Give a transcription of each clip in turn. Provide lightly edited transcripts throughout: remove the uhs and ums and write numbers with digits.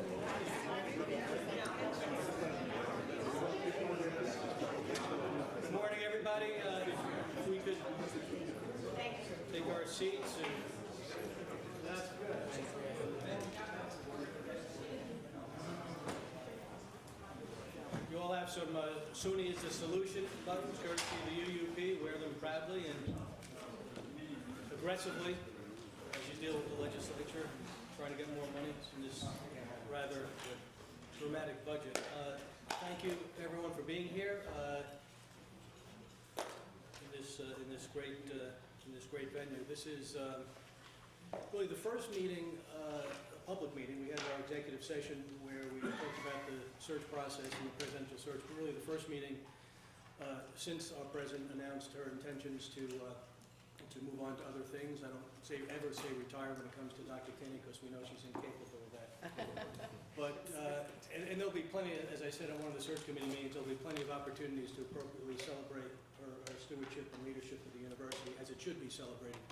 Good morning, everybody. If we could take our seats and you all have some SUNY is the solution buttons, courtesy of the UUP. Wear them proudly and aggressively as you deal with the legislature, trying to get more money in this rather dramatic budget. Thank you, everyone, for being here in this great venue. This is really the first meeting, a public meeting. We had our executive session where we talked about the search process and the presidential search. But really, the first meeting since our president announced her intentions to move on to other things. I don't ever say retire when it comes to Dr. Kinney, because we know she's incapable of that. But and there'll be plenty, as I said on one of the search committee meetings, there'll be plenty of opportunities to appropriately celebrate her stewardship and leadership of the university, as it should be celebrated,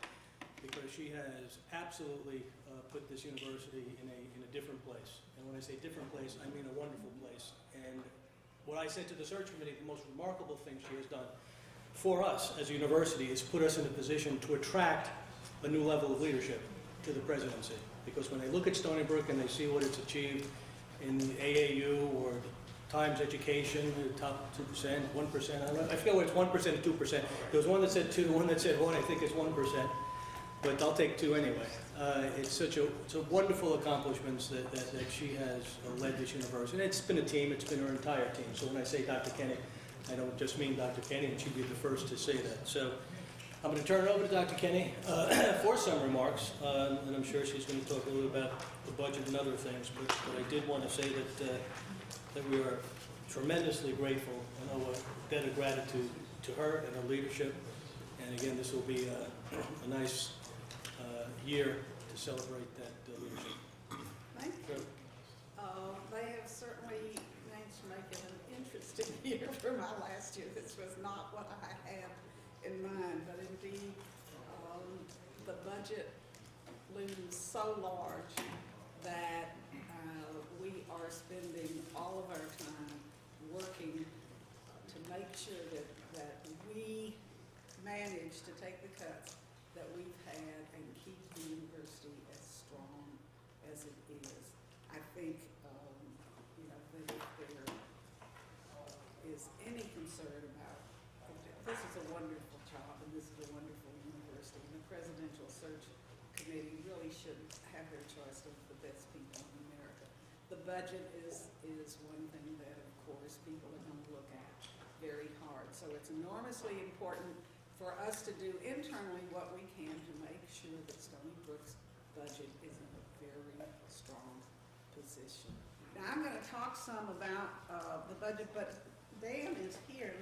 because she has absolutely put this university in a different place. And when I say different place, I mean a wonderful place. And what I said to the search committee, the most remarkable thing she has done for us as a university is put us in a position to attract a new level of leadership to the presidency. Because when they look at Stony Brook and they see what it's achieved in the AAU or Times Education, the top 2%, 1%, I don't know, I forget what it's 1% or 2%. There was one that said 2, one that said 1, I think it's 1%. But I'll take 2 anyway. It's a wonderful accomplishments that she has led this university. And it's been a team, it's been her entire team. So when I say Dr. Kenny, I don't just mean Dr. Kenny, and she'd be the first to say that. So I'm going to turn it over to Dr. Kenny for some remarks, and I'm sure she's going to talk a little about the budget and other things. But I did want to say that we are tremendously grateful and owe a debt of gratitude to her and her leadership. And again, this will be a nice year to celebrate that leadership. Thank you. They have certainly managed to make it an interesting year for my last year. This was not what I had in mind, but indeed the budget looms so large that we are spending all of our time working to make sure that we manage to take the cuts that we've had and keep the university as strong as it is. I think that if there is any concern about, this is a wonderful job and this is a wonderful university, and the Presidential Search Committee really should have their choice of the best people in America. The budget is one thing that, of course, people are going to look at very hard. So it's enormously important for us to do internally what we can to make sure that Stony Brook's budget is in a very strong position. Now I'm going to talk some about the budget, but Dan is here,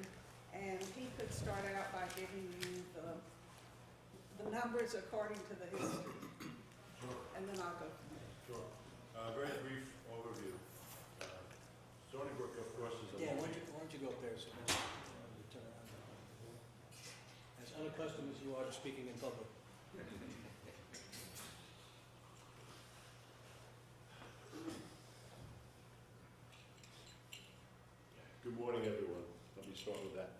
and he could start out by giving you the numbers according to the history. Sure. And then I'll go from there. Sure. Very brief overview. Stony Brook, of course, is a... Yeah, why don't you go up there so turn around. As unaccustomed as you are to speaking in public. Good morning, everyone. Let me start with that.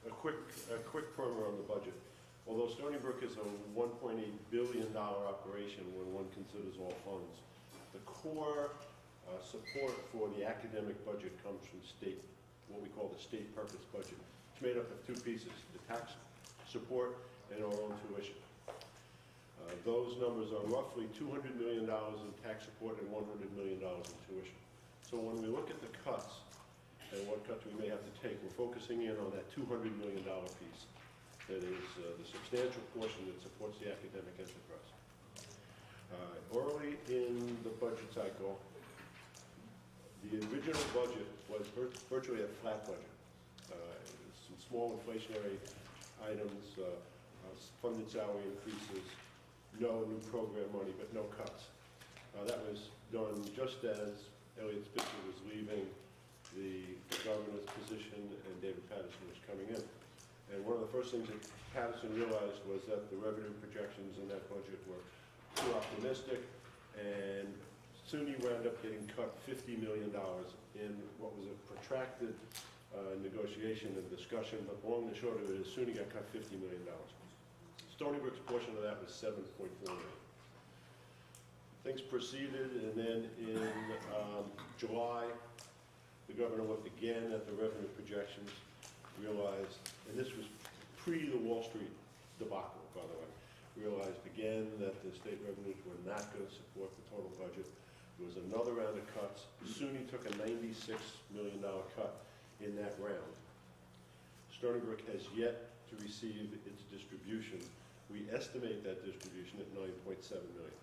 A quick primer on the budget. Although Stony Brook is a $1.8 billion operation when one considers all funds, the core support for the academic budget comes from state, what we call the state purpose budget. It's made up of 2 pieces, the tax support and our own tuition. Those numbers are roughly $200 million in tax support and $100 million in tuition. So when we look at the cuts and what cuts we may have to take, we're focusing in on that $200 million piece. That is the substantial portion that supports the academic enterprise. Early in the budget cycle, the original budget was virtually a flat budget. Some small inflationary items, funded salary increases, no new program money, but no cuts. That was done just as Elliot Spitzer was leaving the governor's position and David Patterson was coming in. And one of the first things that Patterson realized was that the revenue projections in that budget were too optimistic, and SUNY wound up getting cut $50 million in what was a protracted negotiation and discussion, but long and short of it is SUNY got cut $50 million. Stony Brook's portion of that was $7.4 million. Things proceeded, and then in July, the governor looked again at the revenue projections, realized, and this was pre the Wall Street debacle, by the way, realized again that the state revenues were not going to support the total budget. There was another round of cuts. SUNY took a $96 million cut in that round. Stony Brook has yet to receive its distribution. We estimate that distribution at $9.7 million.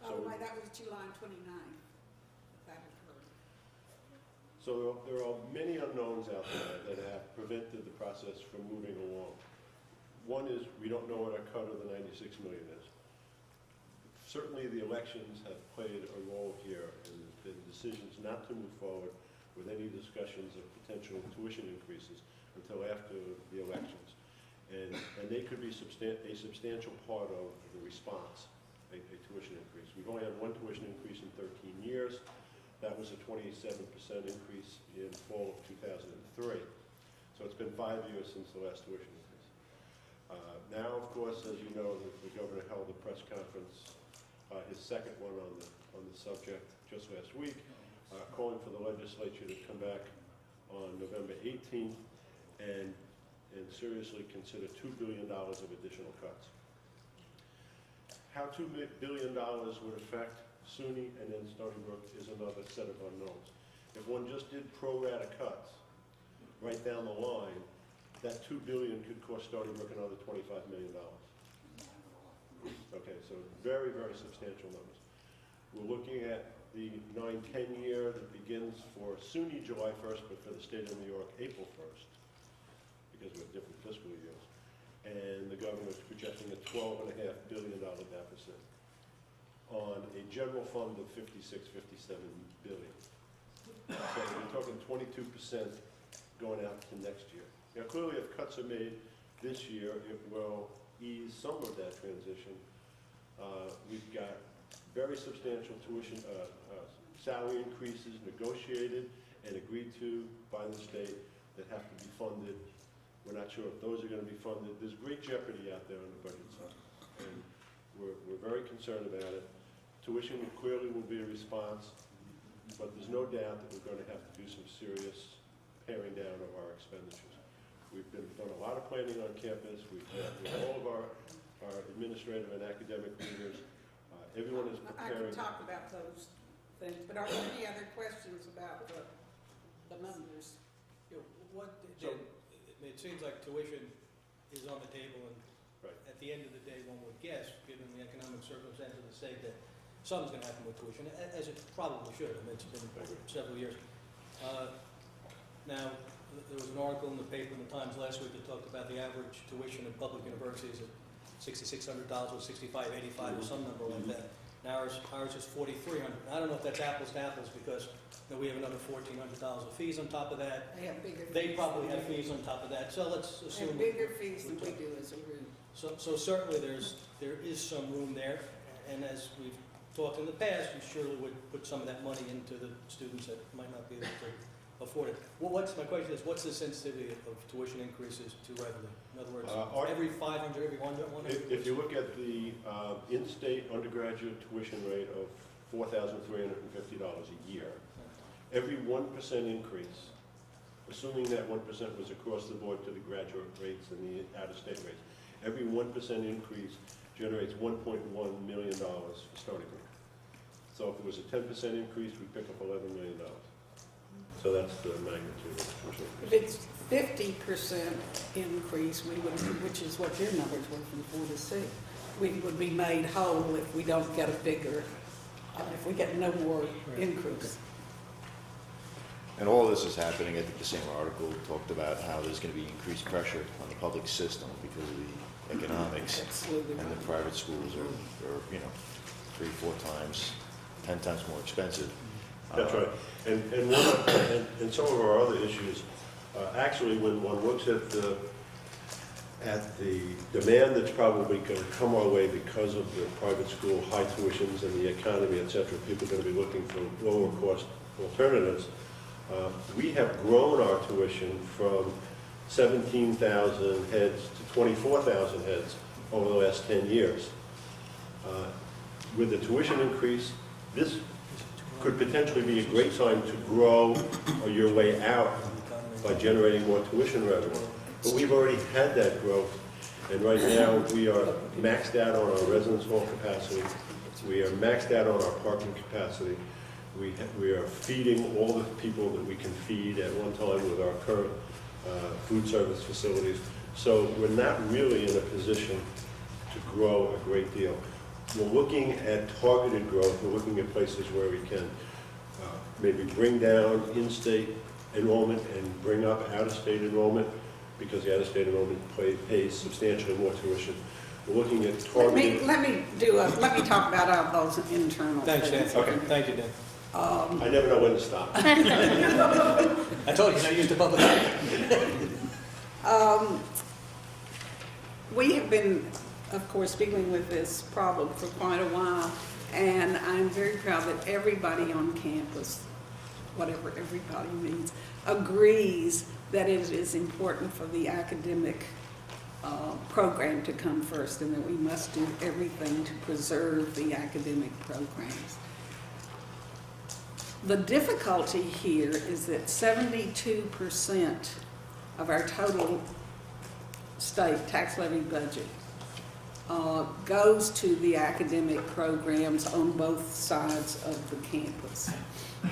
Oh, my, that was July 29th, that occurred. So there are many unknowns out there that have prevented the process from moving along. One is we don't know what our cut of the $96 million is. Certainly the elections have played a role here, and there's been decisions not to move forward with any discussions of potential tuition increases until after the elections. And they could be a substantial part of the response, a tuition increase. We've only had one tuition increase in 13 years. That was a 27% increase in fall of 2003. So it's been 5 years since the last tuition increase. Now, of course, as you know, the governor held a press conference, his second one on the subject just last week, calling for the legislature to come back on November 18th and seriously consider $2 billion of additional cuts. How $2 billion would affect SUNY and then Stony Brook is another set of unknowns. If one just did pro rata cuts right down the line, that $2 billion could cost Stony Brook another $25 million. Okay, so very, very substantial numbers. We're looking at the 9-10 year that begins for SUNY July 1st, but for the state of New York, April 1st. Because we have different fiscal years. And the governor is projecting a $12.5 billion deficit on a general fund of $56, $57 billion. So we're talking 22% going out to next year. Now clearly if cuts are made this year, it will ease some of that transition. We've got very substantial tuition, salary increases negotiated and agreed to by the state that have to be funded. We're not sure if those are going to be funded. There's great jeopardy out there on the budget side, and we're very concerned about it. Tuition clearly will be a response, but there's no doubt that we're going to have to do some serious paring down of our expenditures. We've done a lot of planning on campus. We've met with all of our administrative and academic leaders. Everyone is preparing. I can talk about those things, but are there any other questions about the numbers? It seems like tuition is on the table, and right. At the end of the day, one would guess, given the economic circumstances of the state, that something's going to happen with tuition, as it probably should. I mean, it's been several years. Now, there was an article in the paper in the Times last week that talked about the average tuition in public universities at $6,600 or $6,585 or some number like that. Now ours is $4,300. I don't know if that's apples to apples because we have another $1,400 of fees on top of that. They have bigger fees. They probably have fees on top of that. So let's assume they have bigger fees than we do as a group. So certainly there is some room there, and as we've talked in the past, you surely would put some of that money into the students that might not be able to afford it. My question is, what's the sensitivity of tuition increases to revenue? In other words, every 500, every 100? If you look at the in-state undergraduate tuition rate of $4,350 a year, every 1% increase, assuming that 1% was across the board to the graduate rates and the out-of-state rates, every 1% increase generates $1.1 million for Stony Brook. So if it was a 10% increase, we pick up $11 million. So that's the magnitude of tuition. If it's 50% increase, which is what your numbers were from 4 to 6, we would be made whole if we don't get a bigger, if we get no more increase. And all this is happening. I think the same article talked about how there's going to be increased pressure on the public system because of the economics. Absolutely. And the private schools are 3, 4 times, 10 times more expensive. That's right. And some of our other issues, actually, when one looks at at the demand that's probably going to come our way because of the private school high tuitions and the economy, et cetera. People are going to be looking for lower cost alternatives. We have grown our tuition from 17,000 heads to 24,000 heads over the last 10 years. With the tuition increase, this could potentially be a great time to grow your way out by generating more tuition revenue. But we've already had that growth, and right now we are maxed out on our residence hall capacity. We are maxed out on our parking capacity. We are feeding all the people that we can feed at one time with our current food service facilities. So we're not really in a position to grow a great deal. We're looking at targeted growth. We're looking at places where we can maybe bring down in-state enrollment and bring up out-of-state enrollment, because the out-of-state enrollment pays substantially more tuition. We're looking at targeted... Let me talk about all those internal Thanks, Dan. things. Okay. Thank you, Dan. I never know when to stop. I told you, not used to public. We have been, of course, dealing with this problem for quite a while, and I'm very proud that everybody on campus, whatever everybody means, agrees that it is important for the academic program to come first, and that we must do everything to preserve the academic programs. The difficulty here is that 72% of our total state tax levy budget goes to the academic programs on both sides of the campus.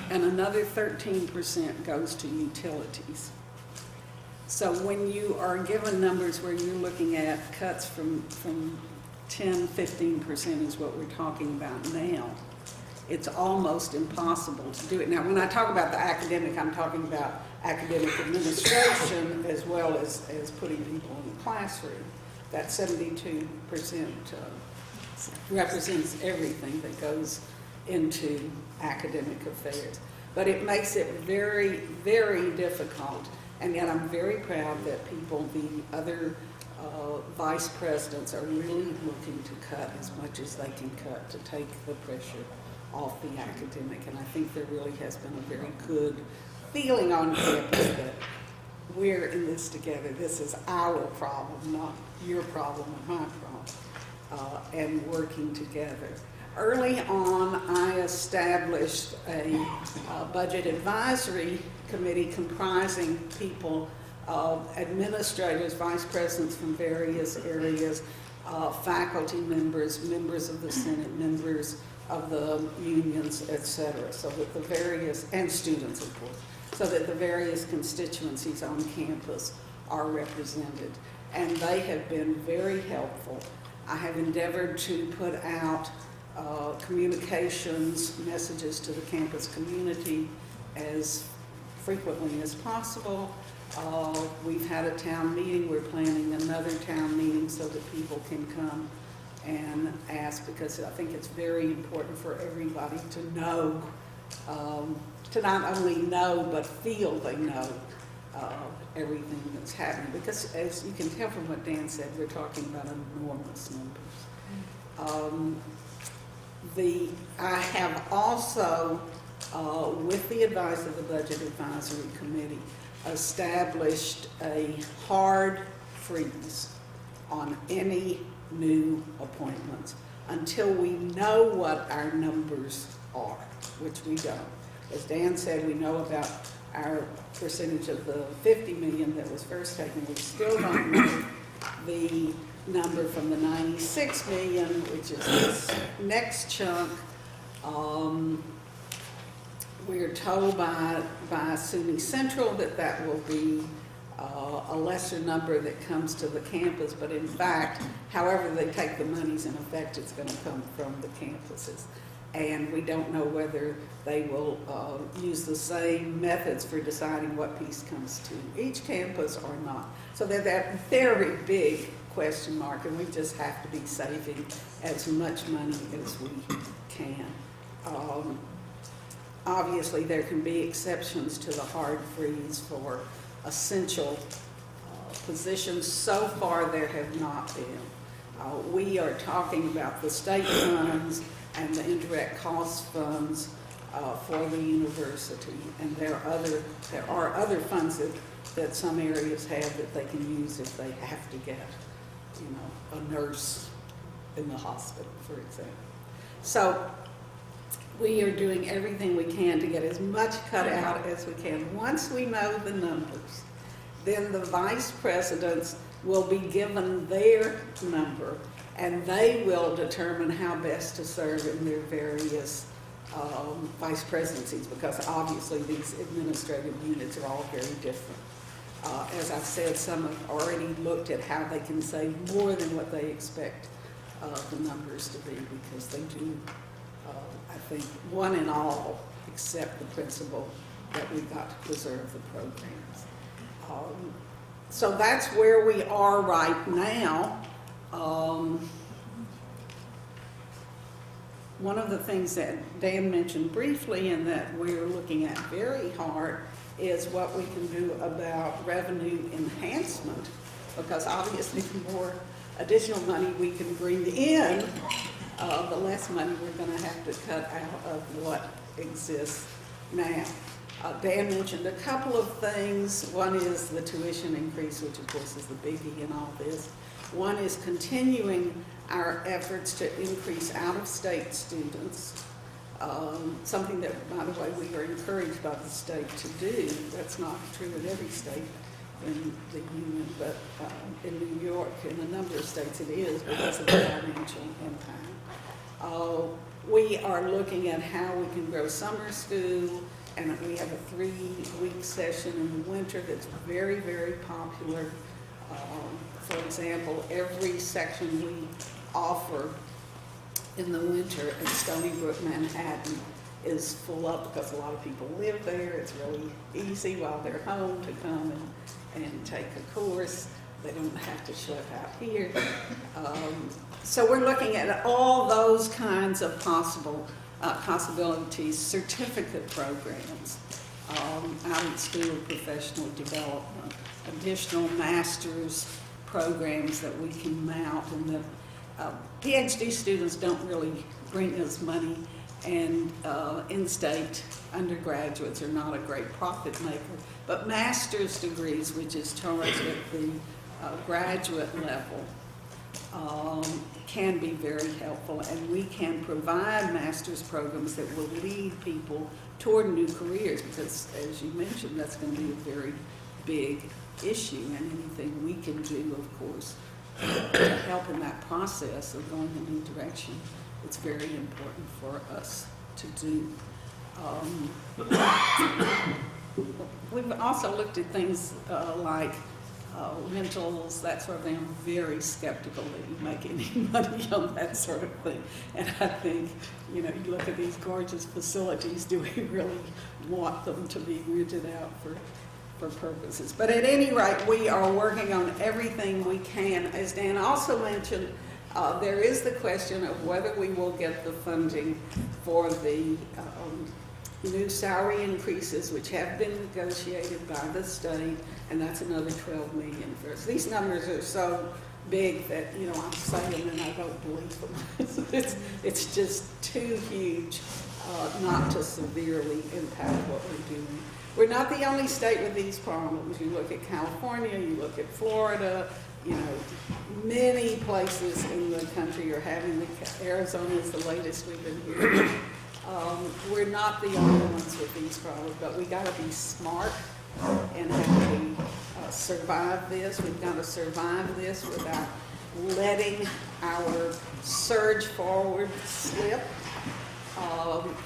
And another 13% goes to utilities. So when you are given numbers where you're looking at cuts from 10, 15% is what we're talking about now, it's almost impossible to do it. Now, when I talk about the academic, I'm talking about academic administration as well as putting people in the classroom. That 72% represents everything that goes into academic affairs. But it makes it very, very difficult. And yet I'm very proud that people, the other vice presidents, are really looking to cut as much as they can cut to take the pressure off the academic. And I think there really has been a very good feeling on campus that we're in this together. This is our problem, not your problem or my problem, and working together. Early on, I established a budget advisory committee comprising people, administrators, vice presidents from various areas, faculty members, members of the Senate, members of the unions, et cetera, so that the various, and students, of course, so that the various constituencies on campus are represented. And they have been very helpful. I have endeavored to put out communications, messages to the campus community as frequently as possible. We've had a town meeting. We're planning another town meeting so that people can come and ask, because I think it's very important for everybody to know, to not only know, but feel they know everything that's happening. Because as you can tell from what Dan said, we're talking about enormous numbers. I have also, with the advice of the Budget Advisory Committee, established a hard freeze on any new appointments until we know what our numbers are, which we don't. As Dan said, we know about our percentage of the 50 million that was first taken. We still don't know the number from the 96 million, which is this next chunk. We're told by SUNY Central that will be a lesser number that comes to the campus, but in fact, however they take the monies, in effect, it's going to come from the campuses. And we don't know whether they will use the same methods for deciding what piece comes to each campus or not. So they're that very big question mark, and we just have to be saving as much money as we can. Obviously, there can be exceptions to the hard freeze for essential positions. So far, there have not been. We are talking about the state funds and the indirect cost funds for the university, and there are other funds that some areas have that they can use if they have to get, you know, a nurse in the hospital, for example. So we are doing everything we can to get as much cut out as we can. Once we know the numbers, then the vice presidents will be given their number, and they will determine how best to serve in their various vice presidencies, because obviously these administrative units are all very different. As I've said, some have already looked at how they can save more than what they expect the numbers to be, because they do, I think, one and all accept the principle that we've got to preserve the programs. So that's where we are right now. One of the things that Dan mentioned briefly and that we're looking at very hard is what we can do about revenue enhancement, because obviously the more additional money we can bring in, the less money we're going to have to cut out of what exists now. Dan mentioned a couple of things. One is the tuition increase, which of course is the biggie in all this. One is continuing our efforts to increase out-of-state students, something that, by the way, we are encouraged by the state to do. That's not true in every state in the union, but in New York and a number of states it is because of the financial impact. We are looking at how we can grow summer school, and we have a 3-week session in the winter that's very, very popular. For example, every section we offer in the winter at Stony Brook, Manhattan, is full up because a lot of people live there. It's really easy while they're home to come and take a course. They don't have to schlep out here. So we're looking at all those kinds of possibilities, certificate programs, out-of-school professional development, additional master's programs that we can mount, and the PhD students don't really bring us money, and in-state undergraduates are not a great profit maker, but master's degrees, which is charged at the graduate level, can be very helpful, and we can provide master's programs that will lead people toward new careers, because as you mentioned, that's going to be a very big issue, and anything we can do, of course, to help in that process of going in a new direction, it's very important for us to do. We've also looked at things like rentals, that sort of thing. I'm very skeptical that you make any money on that sort of thing. And I think, you know, you look at these gorgeous facilities, do we really want them to be rented out for purposes? But at any rate, we are working on everything we can. As Dan also mentioned, there is the question of whether we will get the funding for the new salary increases, which have been negotiated by the state, and that's another $12 million for us. These numbers are so big that, you know, I'm saying and I don't believe them. it's just too huge not to severely impact what we're doing. We're not the only state with these problems. You look at California, you look at Florida, you know, many places in the country are having Arizona is the latest we've been hearing. We're not the only ones with these problems, but we got to be smart and how we survive this. We've got to survive this without letting our surge forward slip.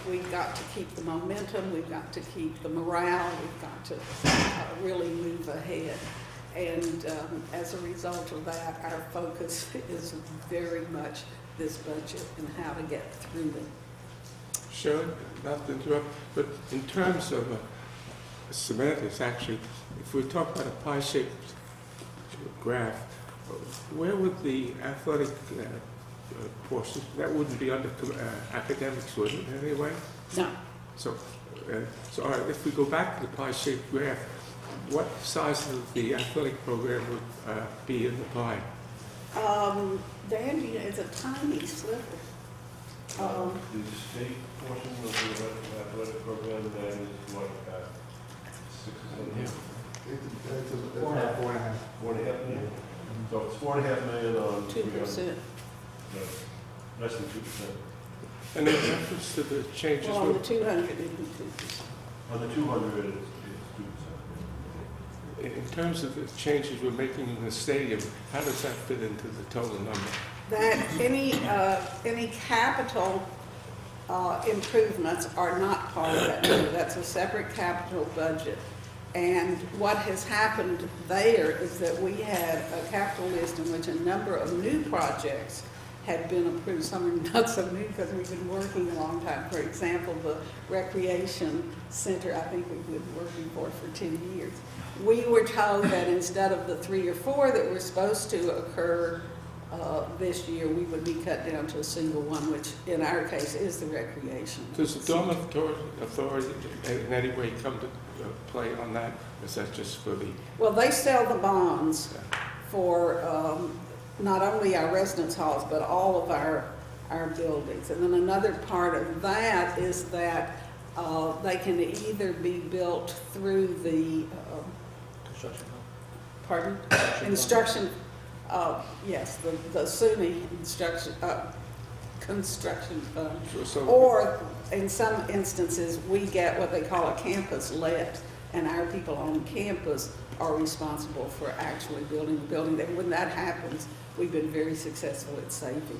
We've got to keep the momentum, we've got to keep the morale, we've got to really move ahead. And as a result of that, our focus is very much this budget and how to get through it. Sure, not to interrupt, but in terms of semantics, actually, if we talk about a pie-shaped graph, where would the athletic portion, that wouldn't be under academics, would it, anyway? No. So all right, if we go back to the pie-shaped graph, what size of the athletic program would be in the pie? Dandy is a tiny sliver. The state portion of the athletic program, that is what, 6 or 7 years? 4.5. 4.5 million? So it's 4.5 million on. 2%. No, less than 2%. And in reference to the changes, Well, on the 200, it'd be 2%. On the 200, it's 2%. in terms of the changes we're making in the stadium, how does that fit into the total number? That any capital improvements are not part of that number. That's a separate capital budget. And what has happened there is that we had a capital list in which a number of new projects had been approved. Some are not so new because we've been working a long time. For example, the recreation center, I think we've been working for 10 years. We were told that instead of the 3 or 4 that were supposed to occur this year, we would be cut down to a single one, which in our case is the recreation. Does the Dormant Authority in any way come to play on that? Or is that just for the... Well, they sell the bonds for not only our residence halls, but all of our buildings. And then another part of that is that they can either be built through the, Construction. pardon? Instruction, yes, the SUNY construction fund. So Or in some instances, we get what they call a campus let, and our people on campus are responsible for actually building the building. And when that happens, we've been very successful at saving.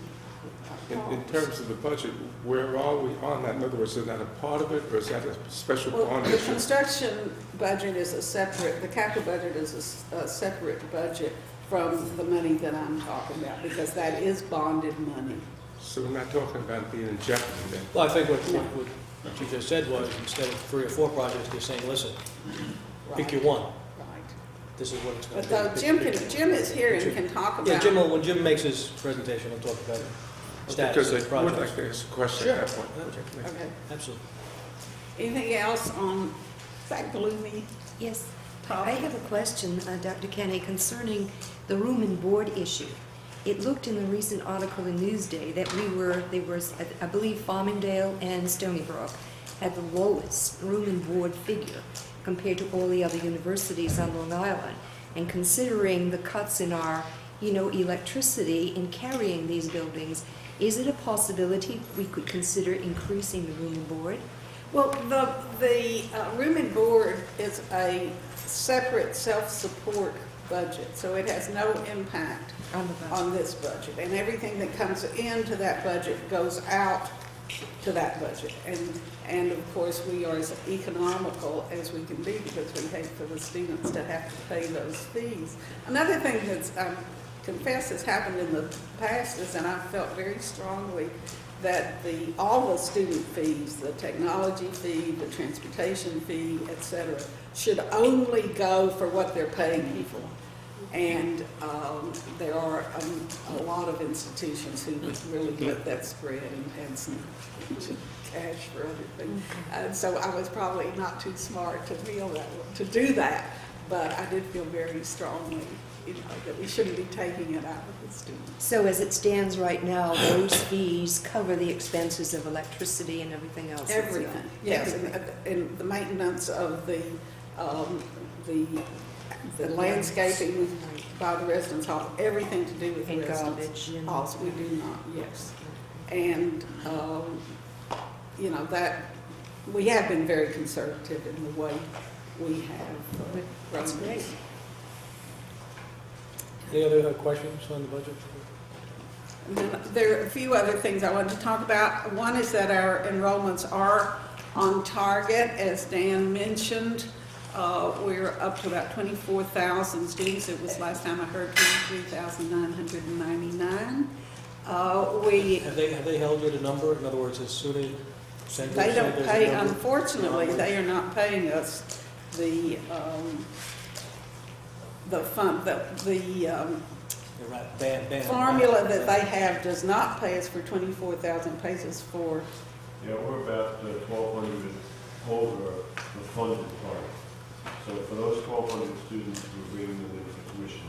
in terms of the budget, where are we on that? In other words, is that a part of it, or is that a special Well, bond the issue? construction budget is a separate, the capital budget is a separate budget from the money that I'm talking about, because that is bonded money. So we're not talking about being in jeopardy then? Well, I think what you just said was, instead of 3 or 4 projects, you're saying, listen, pick your one. Right. This is what it's going But to be. though Jim is here and can talk Yeah, about. when Jim makes his presentation, he'll talk about status Because of the I would project. like to ask a question Sure. at that point. Okay. Absolutely. Anything else on that gloomy Yes, I topic? have a question, Dr. Kenny, concerning the room and board issue. It looked in the recent article in Newsday that there was, I believe, Farmingdale and Stony Brook had the lowest room and board figure compared to all the other universities on Long Island. And considering the cuts in our, electricity in carrying these buildings, is it a possibility we could consider increasing the room and board? Well, the room and board is a separate self-support budget, so it has no impact On the budget? on this budget. And everything that comes into that budget goes out to that budget. And of course, we are as economical as we can be, because we hate for the students to have to pay those fees. Another thing that's, confess has happened in the past is, and I felt very strongly, that all the student fees, the technology fee, the transportation fee, et cetera, should only go for what they're paying people. And there are a lot of institutions who would really let that spread and some cash for other things. And so I was probably not too smart to do that, but I did feel very strongly, that we shouldn't be taking it out of the students. So as it stands right now, those fees cover the expenses of electricity and everything else? that's Everything, involved? yes, and the maintenance of the landscaping by the residence hall, everything to do with the And residence garbage and... halls, we do not, yes. And, that, we have been very conservative in the way we have That's run great. this. Any other questions on the budget? And then there are a few other things I wanted to talk about. One is that our enrollments are on target, as Dan mentioned. We're up to about 24,000 students. It was last time I heard 23,999. Have they held you to number? In other words, as soon as St. They Louis don't said there's a pay, number? unfortunately, they are not paying us the fund, the They're right, band. formula that they have does not pay us for 24,000, pays us for, Yeah, we're about 1,200 over the funded part. So for those 1,200 students, we're bringing them in for tuition.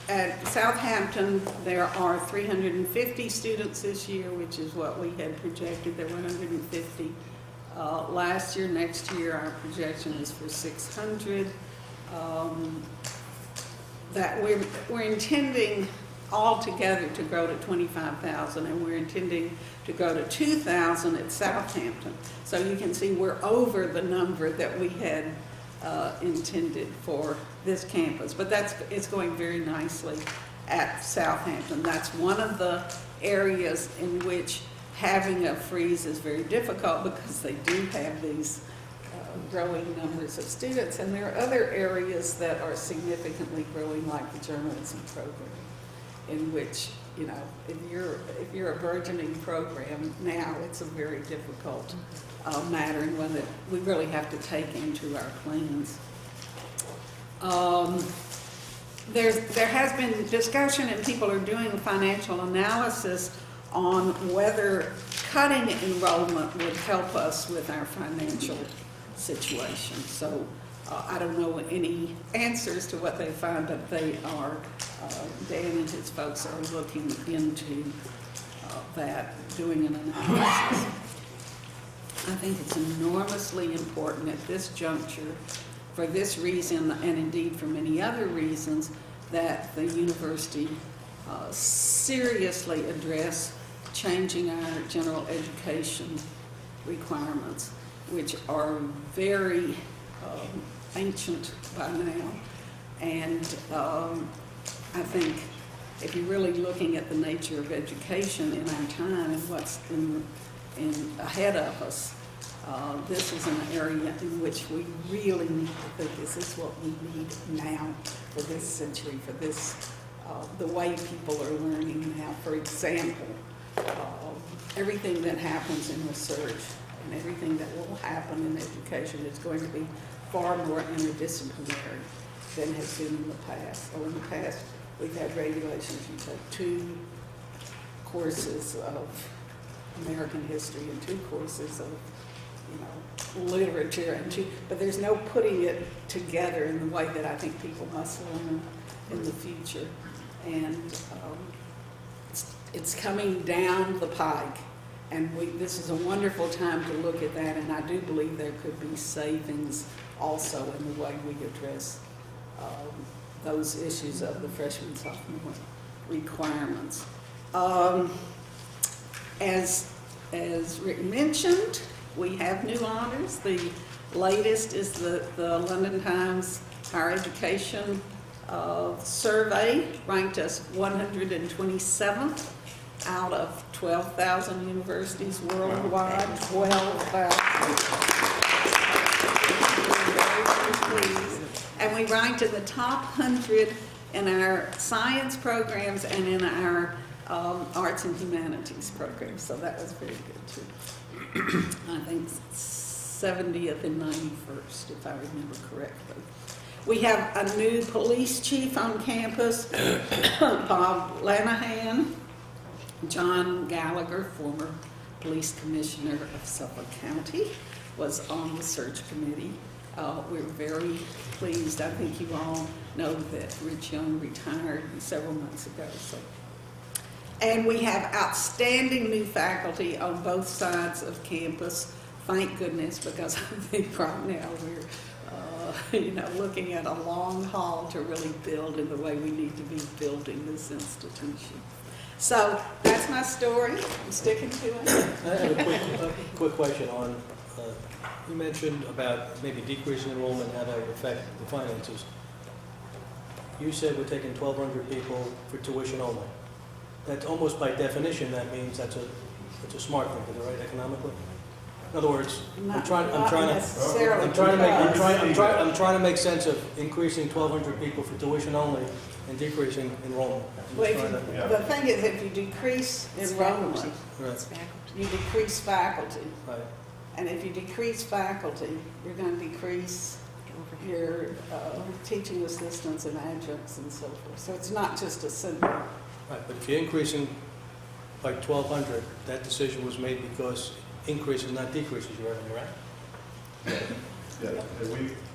At Southampton, there are 350 students this year, which is what we had projected. There were 150 last year. Next year, our projection is for 600. That we're intending altogether to grow to 25,000, and we're intending to go to 2,000 at Southampton. So you can see we're over the number that we had intended for this campus, but it's going very nicely at Southampton. That's one of the areas in which having a freeze is very difficult because they do have these growing numbers of students, and there are other areas that are significantly growing, like the journalism program, in which, you know, if you're a burgeoning program now, it's a very difficult matter, and one that we really have to take into our plans. There has been discussion, and people are doing a financial analysis on whether cutting enrollment would help us with our financial situation. So I don't know any answers to what they find, but they are, Dan and his folks are looking into that, doing an analysis. I think it's enormously important at this juncture, for this reason, and indeed for many other reasons, that the university seriously address changing our general education requirements, which are very ancient by now. And I think if you're really looking at the nature of education in our time and what's ahead of us, this is an area in which we really need to think, is this what we need now for this century, for this, the way people are learning now? For example, everything that happens in research and everything that will happen in education is going to be far more interdisciplinary than has been in the past. So in the past, we've had regulations. You take 2 courses of American history and 2 courses of, you know, literature, and but there's no putting it together in the way that I think people must learn in the future. And it's coming down the pike, and this is a wonderful time to look at that, and I do believe there could be savings also in the way we address those issues of the freshman-sophomore requirements. As Rick mentioned, we have new honors. The latest is the London Times Higher Education survey ranked us 127th out of 12,000 universities worldwide. 12,000. And we ranked in the top 100 in our science programs and in our arts and humanities programs. So that was very good too. I think 70th and 91st, if I remember correctly. We have a new police chief on campus, Bob Lanahan. John Gallagher, former police commissioner of Suffolk County, was on the search committee. We're very pleased. I think you all know that Rich Young retired several months ago. So. And we have outstanding new faculty on both sides of campus, thank goodness, because I think right now we're looking at a long haul to really build in the way we need to be building this institution. So that's my story. I'm sticking to it. I have a quick question on, you mentioned about maybe decreasing enrollment, how that would affect the finances. You said we're taking 1,200 people for tuition only. That's almost by definition, that means that's a smart thing to do, right, economically? In other words, I'm trying to make sense of increasing 1,200 people for tuition only and decreasing enrollment. Well, the thing is, if you decrease enrollment, you decrease faculty. Right. And if you decrease faculty, you're going to decrease your teaching assistants and adjuncts and so forth. So it's not just a simple. Right, but if you're increasing like 1,200, that decision was made because increases, not decreases, your revenue, right? Yes,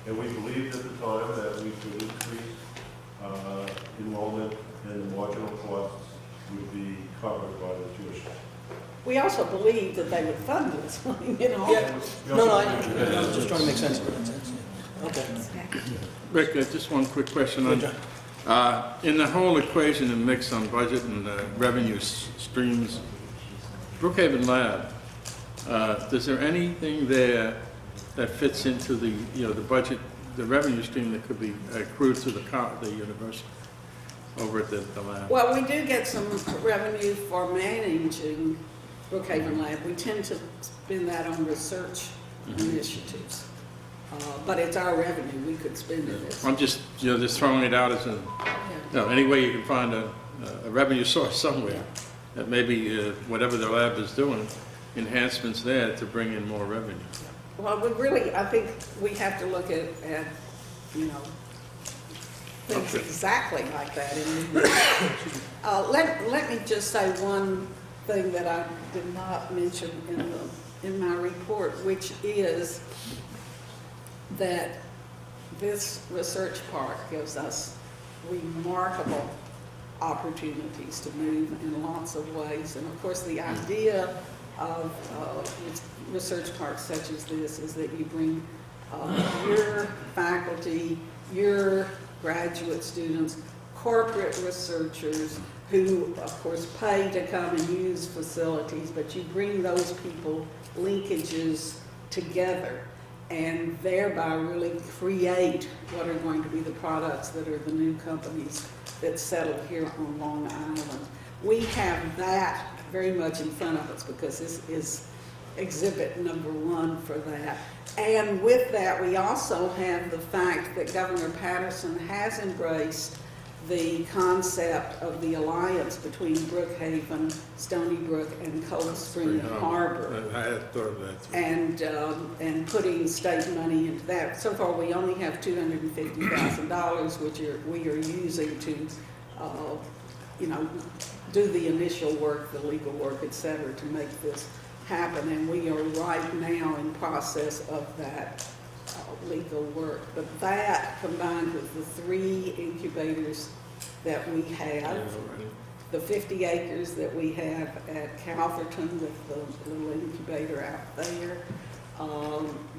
and we believed at the time that we could increase enrollment and the marginal costs would be covered by the tuition. We also believed that they would fund this, you know? Yeah. No, I was just trying to make sense of it. Okay. Rick, just one quick question Good, on, John. in the whole equation and mix on budget and revenue streams, Brookhaven Lab, is there anything there that fits into the, the budget, the revenue stream that could be accrued to the university over at the lab? Well, we do get some revenue for managing Brookhaven Lab. We tend to spend that on research initiatives. But it's our revenue, we could spend it as. I'm just, just throwing it out as any way you can find a revenue source somewhere, that maybe whatever the lab is doing, enhancements there to bring in more revenue. Well, we really, I think we have to look at things exactly like that. Let me just say one thing that I did not mention in my report, which is that this research park gives us remarkable opportunities to move in lots of ways. And of course, the idea of research parks such as this is that you bring your faculty, your graduate students, corporate researchers who, of course, pay to come and use facilities, but you bring those people linkages together and thereby really create what are going to be the products that are the new companies that settle here on Long Island. We have that very much in front of us because this is exhibit number 1 for that. And with that, we also have the fact that Governor Patterson has embraced the concept of the alliance between Brookhaven, Stony Brook, and Cold Spring Harbor. I had thought of that too. And putting state money into that. So far, we only have $250,000, which we are using to, do the initial work, the legal work, et cetera, to make this happen. And we are right now in process of that legal work. But that, combined with the 3 incubators that we have, the 50 acres that we have at Calverton with the little incubator out there,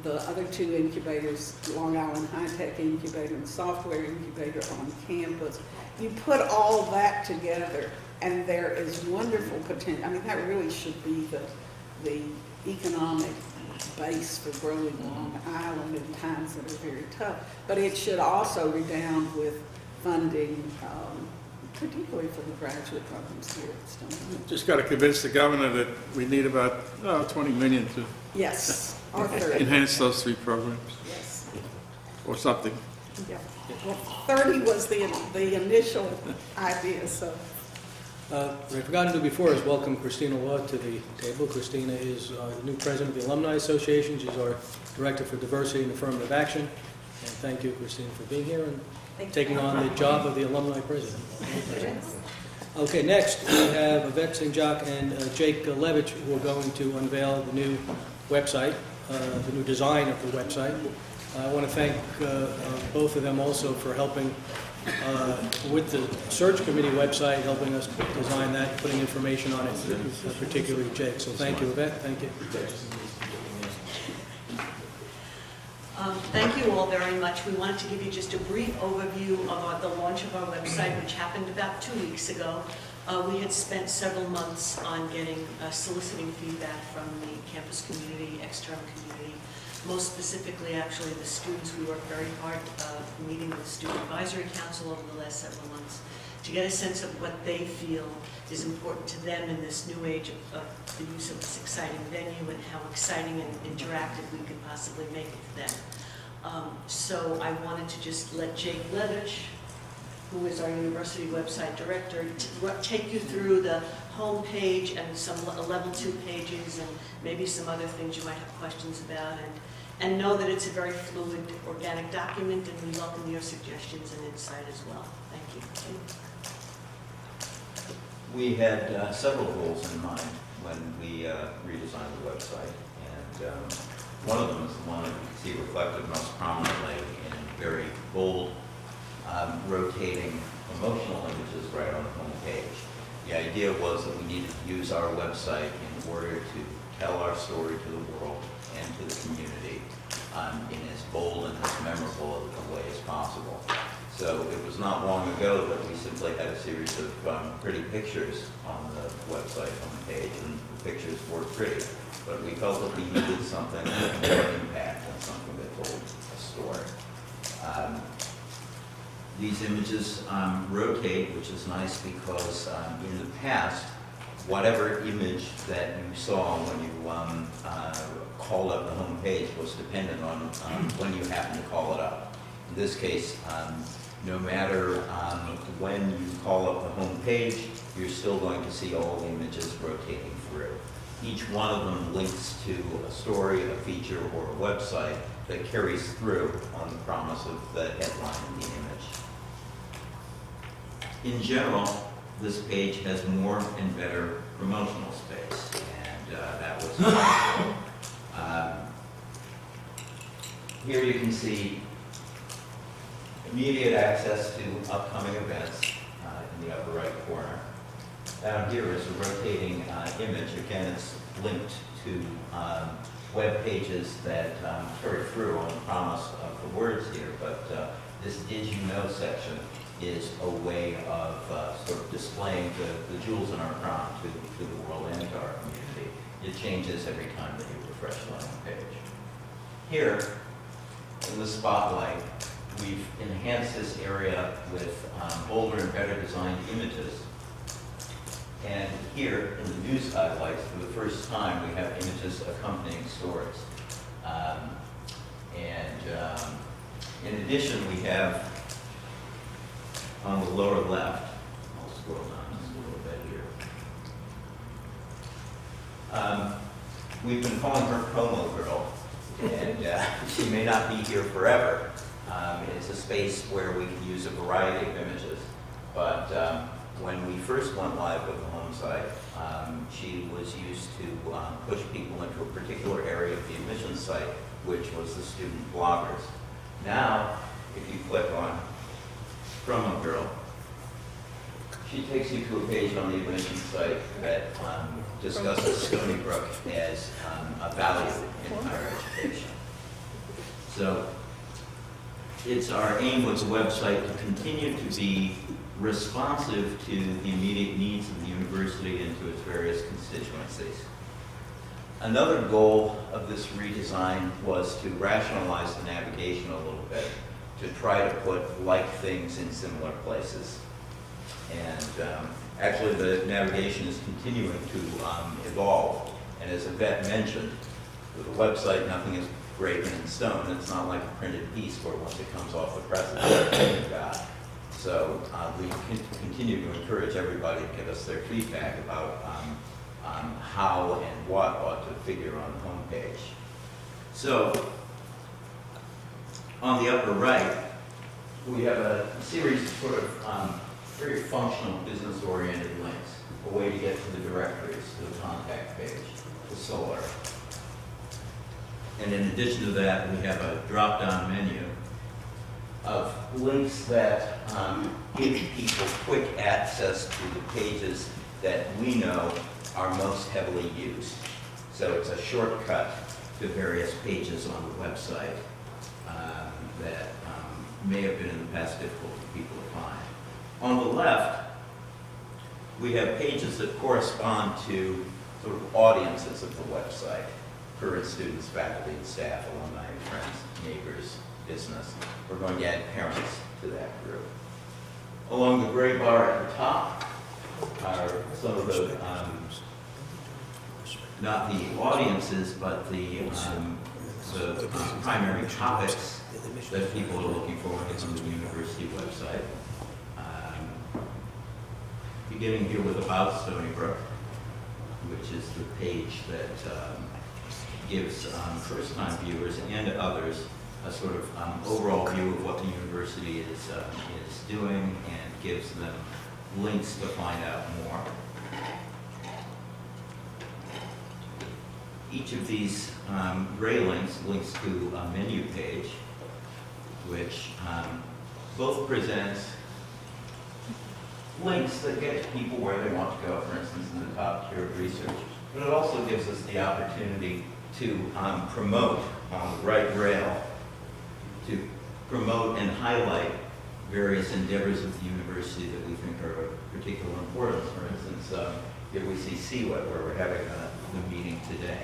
the other 2 incubators, Long Island High Tech Incubator and Software Incubator on campus. You put all that together, and there is wonderful potential. I mean, that really should be the economic base for growing Long Island in times that are very tough. But it should also redound with funding, particularly for the graduate programs here at Stony Brook. Just got to convince the governor that we need about $20 million to Yes, or 30. enhance those 3 programs, Yes. or something. Yeah. Well, 30 was the initial idea, so. What I forgot to do before is welcome Christina Law to the table. Christina is the new president of the Alumni Association. She's our director for diversity and affirmative action. And thank you, Christina, for being here and taking on the job of the alumni president. Okay, next we have Yvette St. Jacques and Jake Levitch, who are going to unveil the new website, the new design of the website. I want to thank both of them also for helping with the search committee website, helping us design that, putting information on it, particularly Jake. So thank you, Yvette. Thank you. Thank you all very much. We wanted to give you just a brief overview of the launch of our website, which happened about 2 weeks ago. We had spent several months on soliciting feedback from the campus community, external community, most specifically actually the students. We worked very hard meeting with the Student Advisory Council over the last several months to get a sense of what they feel is important to them in this new age of the use of this exciting venue and how exciting and interactive we could possibly make it for them. So I wanted to just let Jake Levitch, who is our university website director, take you through the home page and some level 2 pages and maybe some other things you might have questions about, and know that it's a very fluid, organic document, and we welcome your suggestions and insight as well. Thank you. We had several goals in mind when we redesigned the website, and One of them is the one that you can see reflected most prominently in very bold, rotating emotional images right on the home page. The idea was that we needed to use our website in order to tell our story to the world and to the community in as bold and as memorable a way as possible. So it was not long ago that we simply had a series of pretty pictures on the website homepage, and the pictures were pretty, but we felt that we needed something with more impact and something that told a story. These images rotate, which is nice because in the past, whatever image that you saw when you called up the home page was dependent on when you happened to call it up. In this case, no matter when you call up the home page, you're still going to see all the images rotating through. Each one of them links to a story, a feature, or a website that carries through on the promise of the headline and the image. In general, this page has more and better promotional space, and that was helpful. Here you can see immediate access to upcoming events in the upper right corner. Down here is a rotating image. Again, it's linked to web pages that carry through on the promise of the words here, but this Did You Know section is a way of sort of displaying the jewels in our crown to the world and to our community. It changes every time that you refresh the home page. Here, in the spotlight, we've enhanced this area with bolder and better designed images. And here, in the news highlights, for the first time, we have images accompanying stories. In addition, we have on the lower left, I'll scroll down just a little bit here. We've been calling her Promo Girl, and she may not be here forever. It's a space where we can use a variety of images, but when we first went live with the home site, she was used to push people into a particular area of the admissions site, which was the student bloggers. Now, if you click on Promo Girl, she takes you to a page on the admissions site that discusses Stony Brook as a value in higher education. So it's our aim with the website to continue to be responsive to the immediate needs of the university and to its various constituencies. Another goal of this redesign was to rationalize the navigation a little bit, to try to put like things in similar places. And actually the navigation is continuing to evolve. And as Yvette mentioned, with the website, nothing is graven in stone. It's not like a printed piece where once it comes off the press, it's everything you've got. So we continue to encourage everybody to give us their feedback about how and what ought to figure on the homepage. So on the upper right, we have a series of sort of very functional business-oriented links, a way to get to the directories, to the contact page, to Solar. And in addition to that, we have a drop-down menu of links that give people quick access to the pages that we know are most heavily used. So it's a shortcut to various pages on the website that may have been in the past difficult for people to find. On the left, we have pages that correspond to sort of audiences of the website: current students, faculty, and staff, alumni, friends, neighbors, business. We're going to add parents to that group. Along the gray bar at the top are some of the, not the audiences, but the primary topics that people are looking for when they come to the university website. Beginning here with About Stony Brook, which is the page that gives first-time viewers and others a sort of overall view of what the university is doing and gives them links to find out more. Each of these gray links to a menu page, which both present links that get people where they want to go, for instance, in the top tier of research. But it also gives us the opportunity to promote on the right rail, to promote and highlight various endeavors of the university that we think are of particular importance. For instance, here we see CWET, where we're having the meeting today.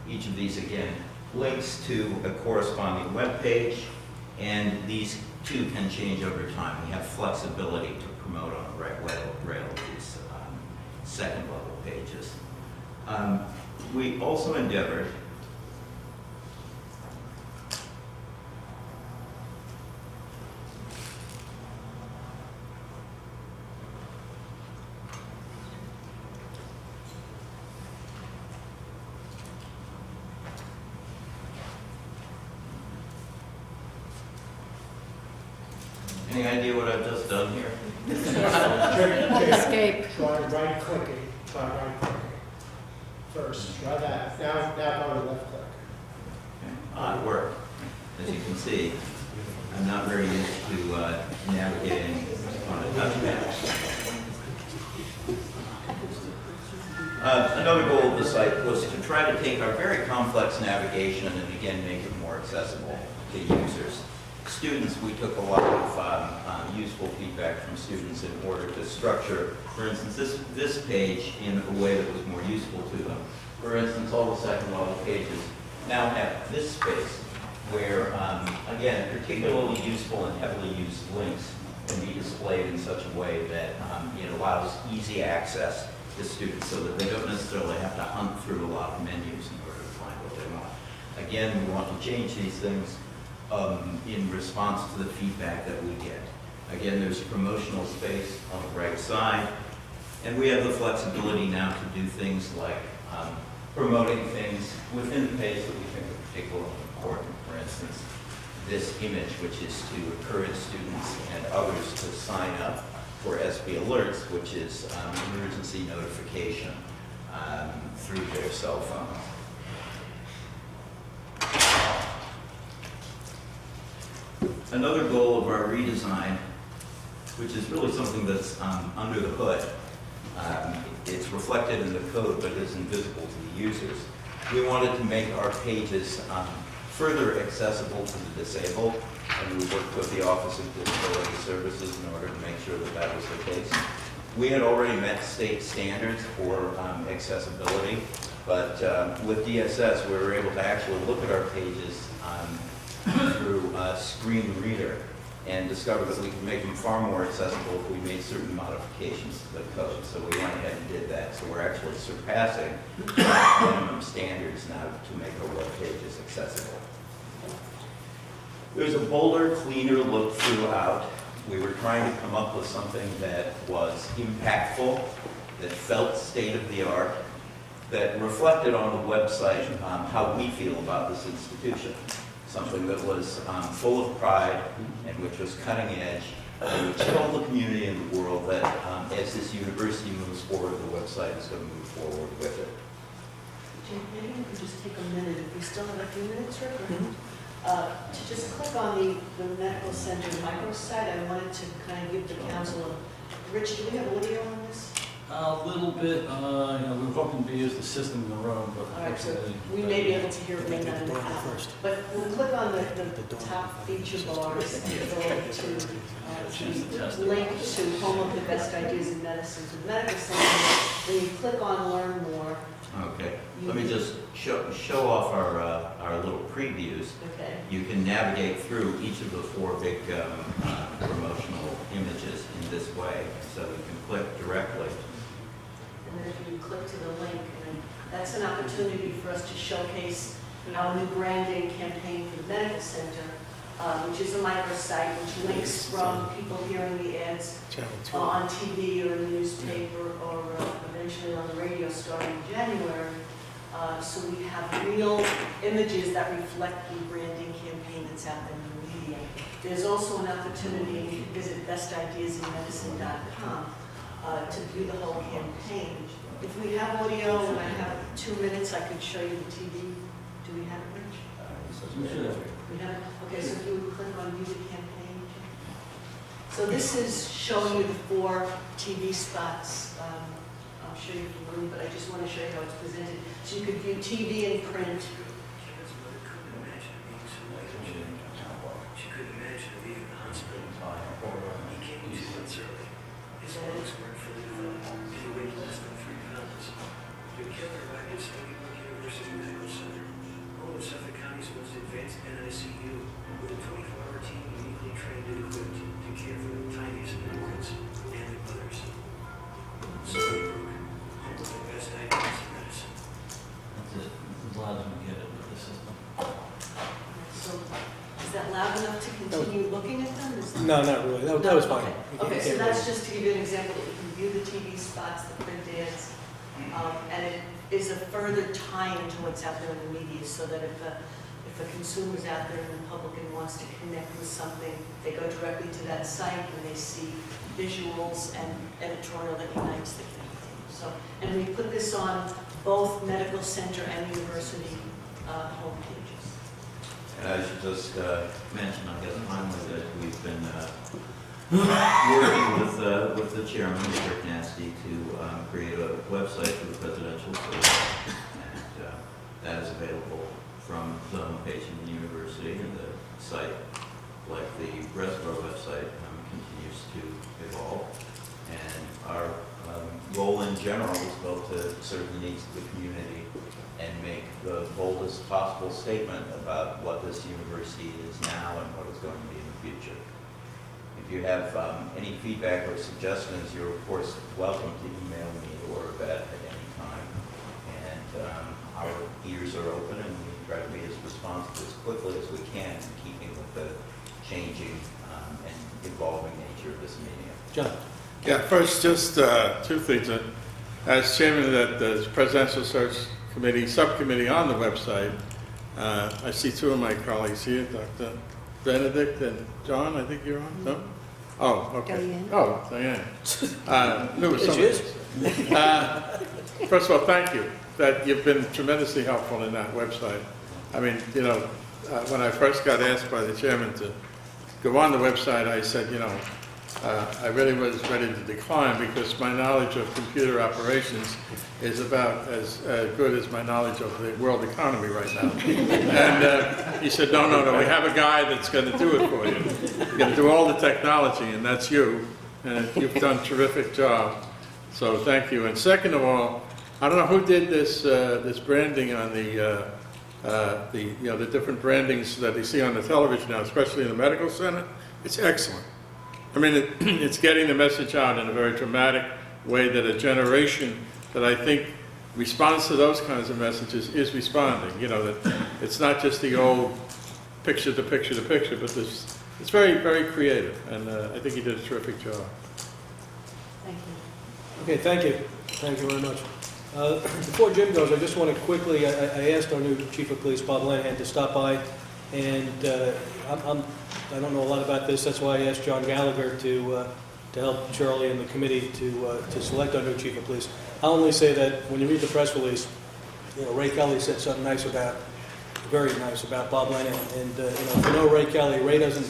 Each of these, again, links to a corresponding web page, and these too can change over time. We have flexibility to promote on the right rail these second level pages. We also endeavored Any idea what I've just done here? Escape. Try right clicking, first, try that, now go to left click. Odd work. As you can see, I'm not very used to navigating on a touchpad. Another goal of the site was to try to take our very complex navigation and again make it more accessible to users. Students, we took a lot of useful feedback from students in order to structure, for instance, this page in a way that was more useful to them. For instance, all the second level pages now have this space where, again, particularly useful and heavily used links can be displayed in such a way that it allows easy access to students so that they don't necessarily have to hunt through a lot of menus in order to find what they want. Again, we want to change these things in response to the feedback that we get. Again, there's promotional space on the right side, and we have the flexibility now to do things like promoting things within the page that we think are particularly important. For instance, this image, which is to encourage students and others to sign up for SB Alerts, which is emergency notification through their cell phones. Another goal of our redesign, which is really something that's under the hood, it's reflected in the code but isn't visible to the users. We wanted to make our pages further accessible to the disabled, and we worked with the Office of Disability Services in order to make sure that that was the case. We had already met state standards for accessibility, but with DSS we were able to actually look at our pages through a screen reader and discovered that we could make them far more accessible if we made certain modifications to the code. So we went ahead and did that. So we're actually surpassing minimum standards now to make our web pages accessible. There's a bolder, cleaner look throughout. We were trying to come up with something that was impactful, that felt state-of-the-art, that reflected on the website how we feel about this institution. Something that was full of pride and which was cutting edge, and which told the community and the world that as this university moves forward, the website is going to move forward with it. Jim, maybe we could just take a minute, if we still have a few minutes, Rick, to just click on the medical center microsite. I wanted to kind of give the council a, Rich, do we have audio on this? A little bit, we were hoping to use the system in the room, but All right, so unfortunately, we may be able to hear it, may not in the First. house. But we'll click on the top feature bars and go to the link to Home of the Best Ideas in Medicine to the Medical Center. Then you click on Learn More. Okay, let me just show off our little previews. Okay. You can navigate through each of the 4 big promotional images in this way, so you can click directly. And then if you click to the link, and that's an opportunity for us to showcase our new branding campaign for the Medical Center, which is a microsite which links from people hearing the ads on TV or in the newspaper or eventually on the radio starting in January. So we have real images that reflect the branding campaign that's out there in the media. There's also an opportunity, you can visit bestideasinmedicine.com, to view the whole campaign. If we have audio and I have 2 minutes, I could show you the TV. Do we have it, Rich? We should have. We have it? Okay, so if you would click on view the campaign. So this is showing you the 4 TV spots. I'm sure you're familiar, but I just want to show you how it's presented. So you could view TV and print. Loud enough to continue looking at them? No, not really. That was fine. Okay, so that's just to give you an example that you can view the TV spots, the print ads, and it is a further tie into what's out there in the media, so that if a consumer's out there in the public and wants to connect with something, they go directly to that site and they see visuals and editorial that unites the campaign. So, and we put this on both medical center and university homepages. And I should just mention, I guess, finally, that we've been working with the chairman, Mr. Nasty, to create a website for the presidential search. And that is available from the homepage of the university, and the site, like the rest of our website, continues to evolve. And our goal in general is both to serve the needs of the community and make the boldest possible statement about what this university is now and what it's going to be in the future. If you have any feedback or suggestions, you're of course welcome to email me or Yvette at any time. And our ears are open, and we try to be as responsive as quickly as we can, in keeping with the changing and evolving nature of this medium. John. Yeah, first, just 2 things. As chairman of the presidential search subcommittee on the website, I see 2 of my colleagues here, Dr. Benedict and John, I think you're on, no? Oh, okay. Diane. Oh, Diane. Knew somebody. First of all, thank you. That you've been tremendously helpful in that website. I mean, you know, when I first got asked by the chairman to go on the website, I said, you know, I really was ready to decline because my knowledge of computer operations is about as good as my knowledge of the world economy right now. And he said, no, we have a guy that's going to do it for you. You're going to do all the technology, and that's you. And you've done a terrific job. So thank you. And second of all, I don't know who did this this branding on the different brandings that you see on the television now, especially in the medical center. It's excellent. I mean, it's getting the message out in a very dramatic way that a generation that I think responds to those kinds of messages is responding. You know, that it's not just the old picture to picture to picture, but it's very, very creative, and I think you did a terrific job. Thank you. Okay, thank you. Thank you very much. Before Jim goes, I just want to quickly, I asked our new Chief of Police, Bob Lanahan, to stop by, and I don't know a lot about this, that's why I asked John Gallagher to help Charlie and the committee to select our new Chief of Police. I'll only say that when you read the press release, you know, Ray Kelly said something very nice about Bob Lanahan, and you know, if you know Ray Kelly, Ray doesn't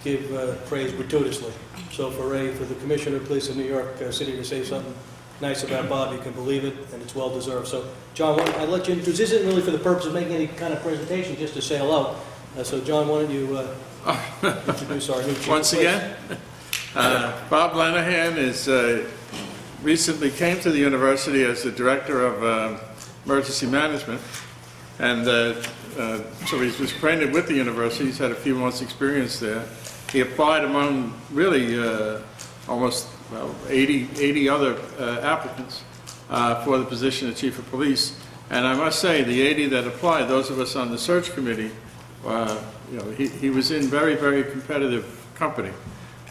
give praise gratuitously. So for the Commissioner of Police of New York City to say something nice about Bob, you can believe it, and it's well deserved. So, John, I'd let you introduce. This isn't really for the purpose of making any kind of presentation, just to say hello. So, John, why don't you introduce our new Chief Once of Police. again, Bob Lanahan is recently came to the university as the director of emergency management, and so he was acquainted with the university. He's had a few months' experience there. He applied among really almost 80 other applicants for the position of Chief of Police. And I must say, the 80 that applied, those of us on the search committee, you know, he was in very, very competitive company.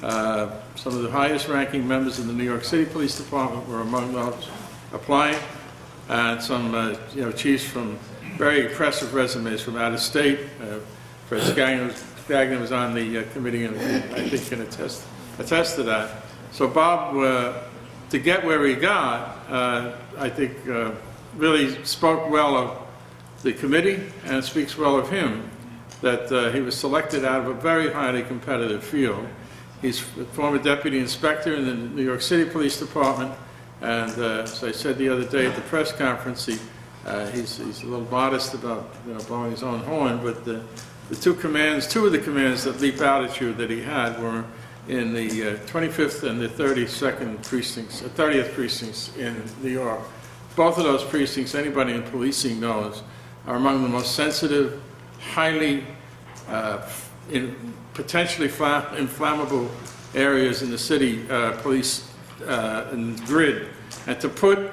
Some of the highest ranking members of the New York City Police Department were among those applying, and some you know, chiefs from very impressive resumes from out of state. Fred Skagner was on the committee, and I think can attest to that. So Bob to get where he got, I think really spoke well of the committee and speaks well of him, that he was selected out of a very highly competitive field. He's a former deputy inspector in the New York City Police Department, and as I said the other day at the press conference, he's a little modest about blowing his own horn, but the two of the commands that leap out at you that he had were in the 25th and the 32nd precincts, 30th precincts in New York. Both of those precincts, anybody in policing knows, are among the most sensitive, highly potentially inflammable areas in the city police and grid. And to put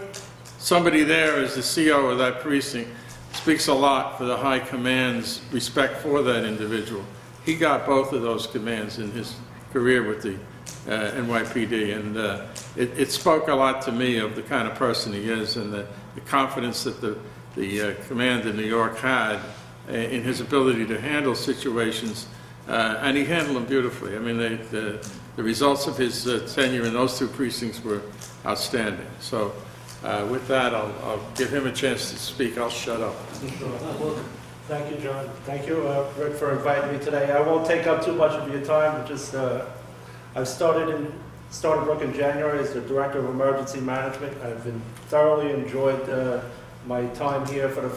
somebody there as the CO of that precinct speaks a lot for the high command's respect for that individual. He got both of those commands in his career with the NYPD, and it spoke a lot to me of the kind of person he is and the confidence that the command in New York had in his ability to handle situations, and he handled them beautifully. I mean, the results of his tenure in those two precincts were outstanding. So with that, I'll give him a chance to speak. I'll shut up. Thank you, John. Thank you, Rick, for inviting me today. I won't take up too much of your time. Just I've started in Stony Brook in January as the Director of Emergency Management. I've thoroughly enjoyed my time here for the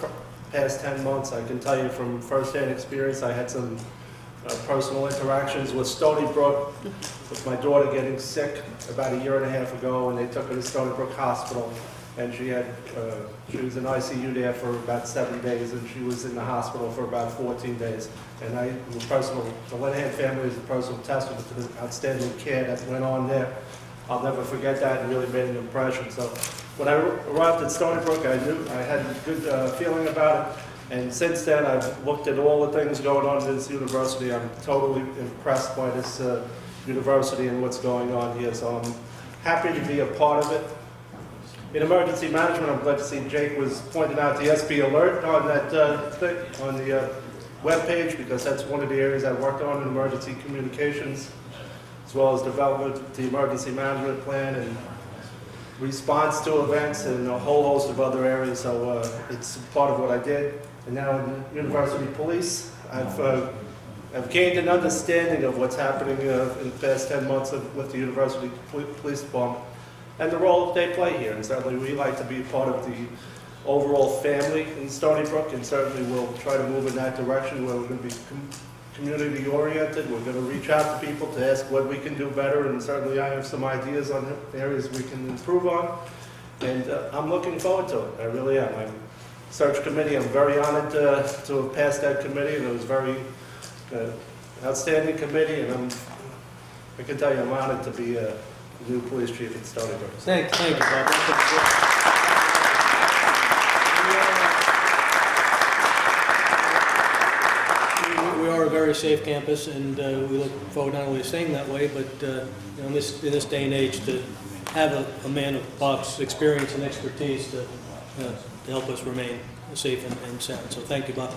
past 10 months. I can tell you from firsthand experience, I had some personal interactions with Stony Brook, with my daughter getting sick about 1.5 years ago, and they took her to Stony Brook Hospital, and she was in ICU there for about 7 days, and she was in the hospital for about 14 days. And the Linehan family is a personal testament to the outstanding care that went on there. I'll never forget that, and really made an impression. So when I arrived at Stony Brook, I knew I had a good feeling about it. And since then, I've looked at all the things going on in this university. I'm totally impressed by this university and what's going on here. So I'm happy to be a part of it. In emergency management, I'm glad to see Jake was pointing out the SB alert on that thing, on the webpage, because that's one of the areas I worked on in emergency communications, as well as development of the emergency management plan and response to events and a whole host of other areas. So it's part of what I did. And now in University Police, I've gained an understanding of what's happening in the past 10 months with the University Police Department and the role they play here. And certainly we like to be part of the overall family in Stony Brook, and certainly we'll try to move in that direction where we're going to be community oriented. We're going to reach out to people to ask what we can do better, and certainly I have some ideas on areas we can improve on. And I'm looking forward to it. I really am. Search committee, I'm very honored to have passed that committee, and it was very outstanding committee, and I can tell you I'm honored to be a new police chief in Stony Brook. Thank you, Bob. We are a very safe campus, and we look forward not only to staying that way, but in this day and age, to have a man of Bob's experience and expertise to help us remain safe and sound. So thank you, Bob.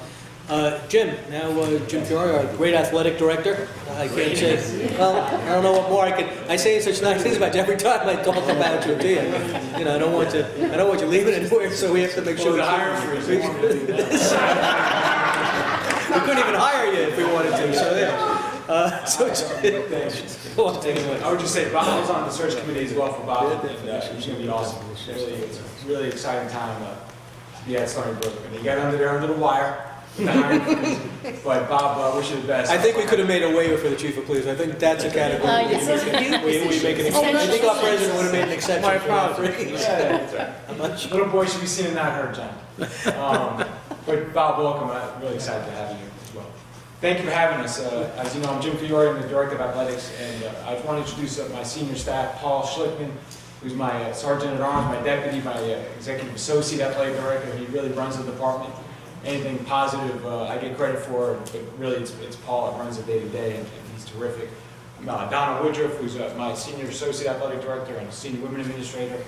Jim, now Jim Fiore, our great athletic director. I can't say, well, I don't know what more I say such nice things about you every time I talk about you, do you? You know, I don't want you leaving anywhere, so we have to make sure we hire freeze. We couldn't even hire you if we wanted to, so yeah. I would just say, Bob was on the search committee as well for Bob, and it's going to be awesome. It's a really exciting time to be at Stony Brook. I mean, you got under the wire. But Bob, wish you the best. I think we could have made a waiver for the chief of police. I think that's a category. We make an exception. I think our president would have made an exception. My apologies. Little boy should be seen and not heard, John. But Bob, welcome. I'm really excited to have you here as well. Thank you for having us. As you know, I'm Jim Fiore. I'm the Director of Athletics, and I just want to introduce my senior staff, Paul Schlickman, who's my Sergeant at Arms, my deputy, my Executive Associate Athletic Director. He really runs the department. Anything positive I get credit for, but really it's Paul that runs it day to day, and he's terrific. Donna Woodruff, who's my Senior Associate Athletic Director and Senior Women Administrator,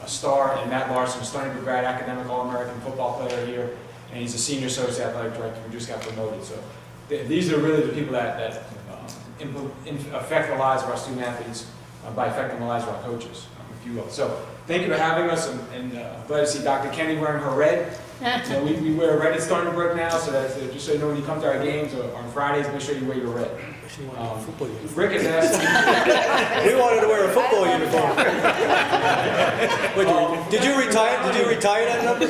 Star, and Matt Larson, Stony Brook grad, academic All-American football player here, and he's a Senior Associate Athletic Director who just got promoted. So these are really the people that affect the lives of our student athletes by affecting the lives of our coaches. If you will. So thank you for having us, and I'm glad to see Dr. Kenny wearing her red. You know, we wear red at Stony Brook now, so that's just so you know when you come to our games or on Fridays, make sure you wear your red. Rick has asked. He wanted to wear a football uniform. Did you retire? Did you retire that number?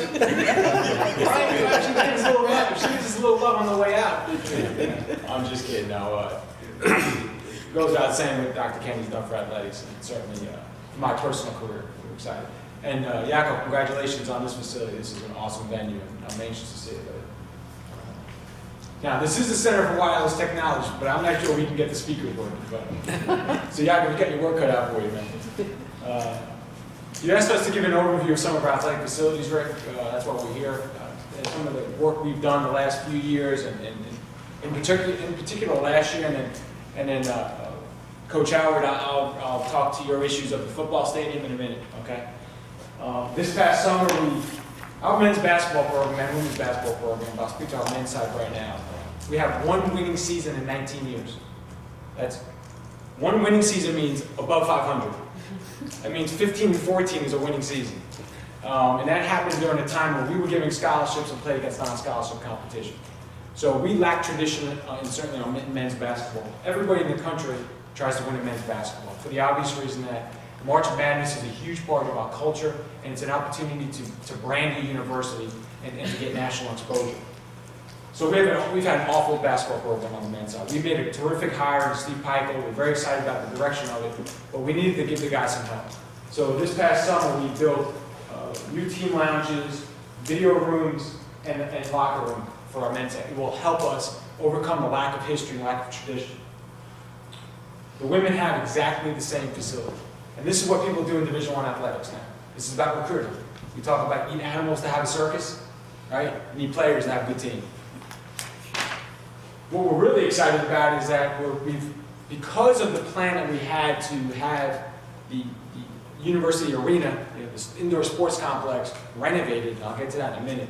Right, she gives us a little love. She gives us a little love on the way out. I'm just kidding. No, goes without saying what Dr. Kenny's done for athletics, and certainly for my personal career. We're excited. And Jakob, congratulations on this facility. This is an awesome venue, and I'm anxious to see it. Now, this is the Center for Wireless Technology, but I'm not sure we can get the speakers working. But, so Jakob, you got your work cut out for you, man. You asked us to give an overview of some of our athletic facilities, Rick. That's what we're here. And some of the work we've done the last few years, and in particular last year, and then Coach Howard, I'll talk to your issues of the football stadium in a minute, okay? This past summer, our men's basketball program and women's basketball program, I'll speak to our men's side right now. We have one winning season in 19 years. That's one winning season means above 500. That means 15-14 is a winning season. And that happened during a time when we were giving scholarships and played against non-scholarship competition. So we lack tradition, and certainly on men's basketball. Everybody in the country tries to win in men's basketball for the obvious reason that March Madness is a huge part of our culture, and it's an opportunity to brand a university and to get national exposure. So we've had an awful basketball program on the men's side. We made a terrific hire in Steve Peichel. We're very excited about the direction of it, but we needed to give the guys some help. So this past summer, we built new team lounges, video rooms, and locker room for our men's side. It will help us overcome the lack of history and lack of tradition. The women have exactly the same facility. And this is what people do in Division I athletics now. This is about recruiting. We talk about you need animals to have a circus, right? You need players to have a good team. What we're really excited about is that because of the plan that we had to have the university arena, this indoor sports complex, renovated, and I'll get to that in a minute,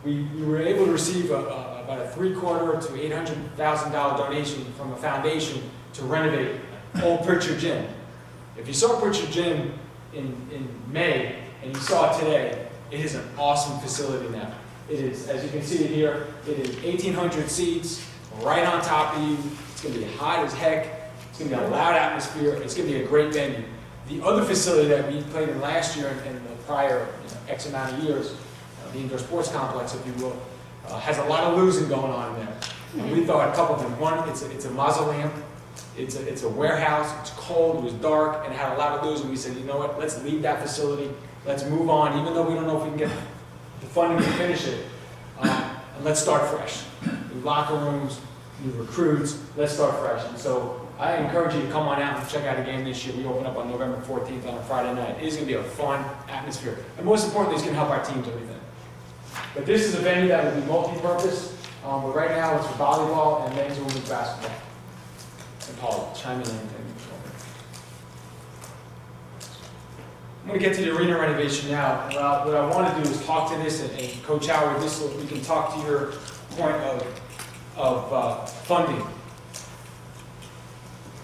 we were able to receive about a $750,000 to $800,000 donation from a foundation to renovate Old Pritchard Gym. If you saw Pritchard Gym in May and you saw it today, it is an awesome facility now. It is, as you can see it here, it is 1,800 seats, right on top of you. It's going to be hot as heck. It's going to be a loud atmosphere. It's going to be a great venue. The other facility that we played in last year and the prior X amount of years, the indoor sports complex, if you will, has a lot of losing going on in there. And we thought a couple of them. One, it's a mausoleum. It's a warehouse. It's cold. It was dark, and it had a lot of losing. We said, you know what? Let's leave that facility. Let's move on, even though we don't know if we can get the funding to finish it. And let's start fresh. New locker rooms, new recruits. Let's start fresh. And so I encourage you to come on out and check out a game this year. We open up on November 14th on a Friday night. It is going to be a fun atmosphere. And most importantly, it's going to help our teams everything. But this is a venue that will be multi-purpose. But right now, it's for volleyball and men's and women's basketball. And Paul, chime in. I'm going to get to the arena renovation now. What I want to do is talk to this, and Coach Howard, this we can talk to your point of funding.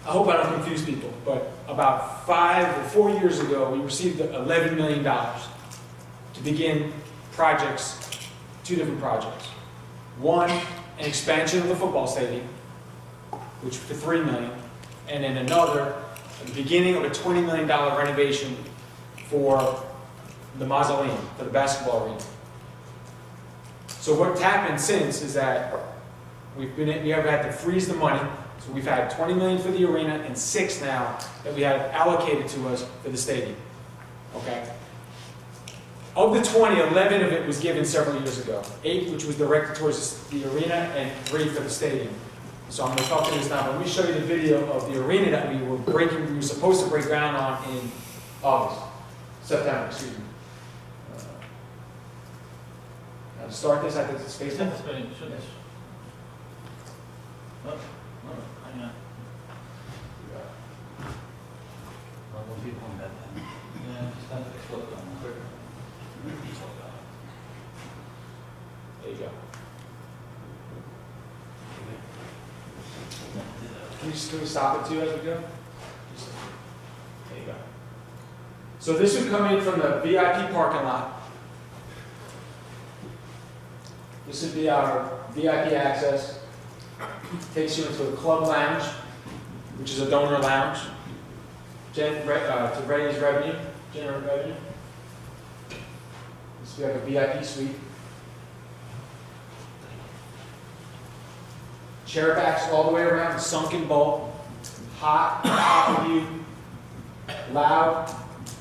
I hope I don't confuse people, but about 5 or 4 years ago, we received $11 million to begin projects, 2 different projects. One, an expansion of the football stadium, which for $3 million, and then another, the beginning of a $20 million renovation for the mausoleum, for the basketball arena. So what's happened since is that we have had to freeze the money. So we've had $20 million for the arena and 6 now that we have allocated to us for the stadium. Okay. Of the 20, 11 of it was given several years ago. 8, which was directed towards the arena, and 3 for the stadium. So I'm going to talk to this now. But let me show you the video of the arena that we were supposed to break ground on in September, excuse me. Now to start this, I think it's space. Oh, hang on. Yeah, just have to click on it quicker. There you go. Can we stop it too as we go? There you go. So this would come in from the VIP parking lot. This would be our VIP access. Takes you into a club lounge, which is a donor lounge, to raise revenue, generate revenue. This would be like a VIP suite. Chair backs all the way around, sunken bowl, hot, top view, loud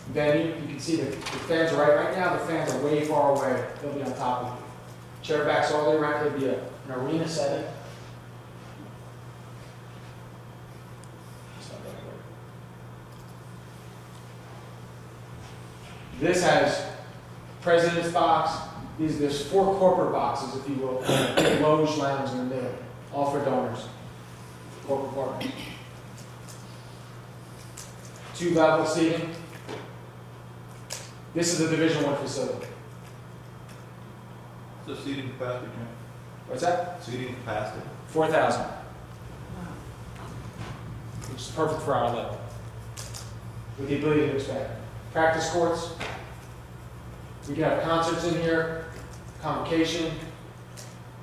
venue. You can see the fans are right now. The fans are way far away. They'll be on top of you. Chair backs all the way around. There'll be an arena setting. This has president's box. There's 4 corporate boxes, if you will, and a lounge lounge in the middle, all for donors. Corporate partners. 2-level seating. This is a Division I facility. The seating capacity, Jim? What's that? Seating capacity? 4,000. Which is perfect for our level. With the ability to expand. Practice courts. We can have concerts in here, convocation,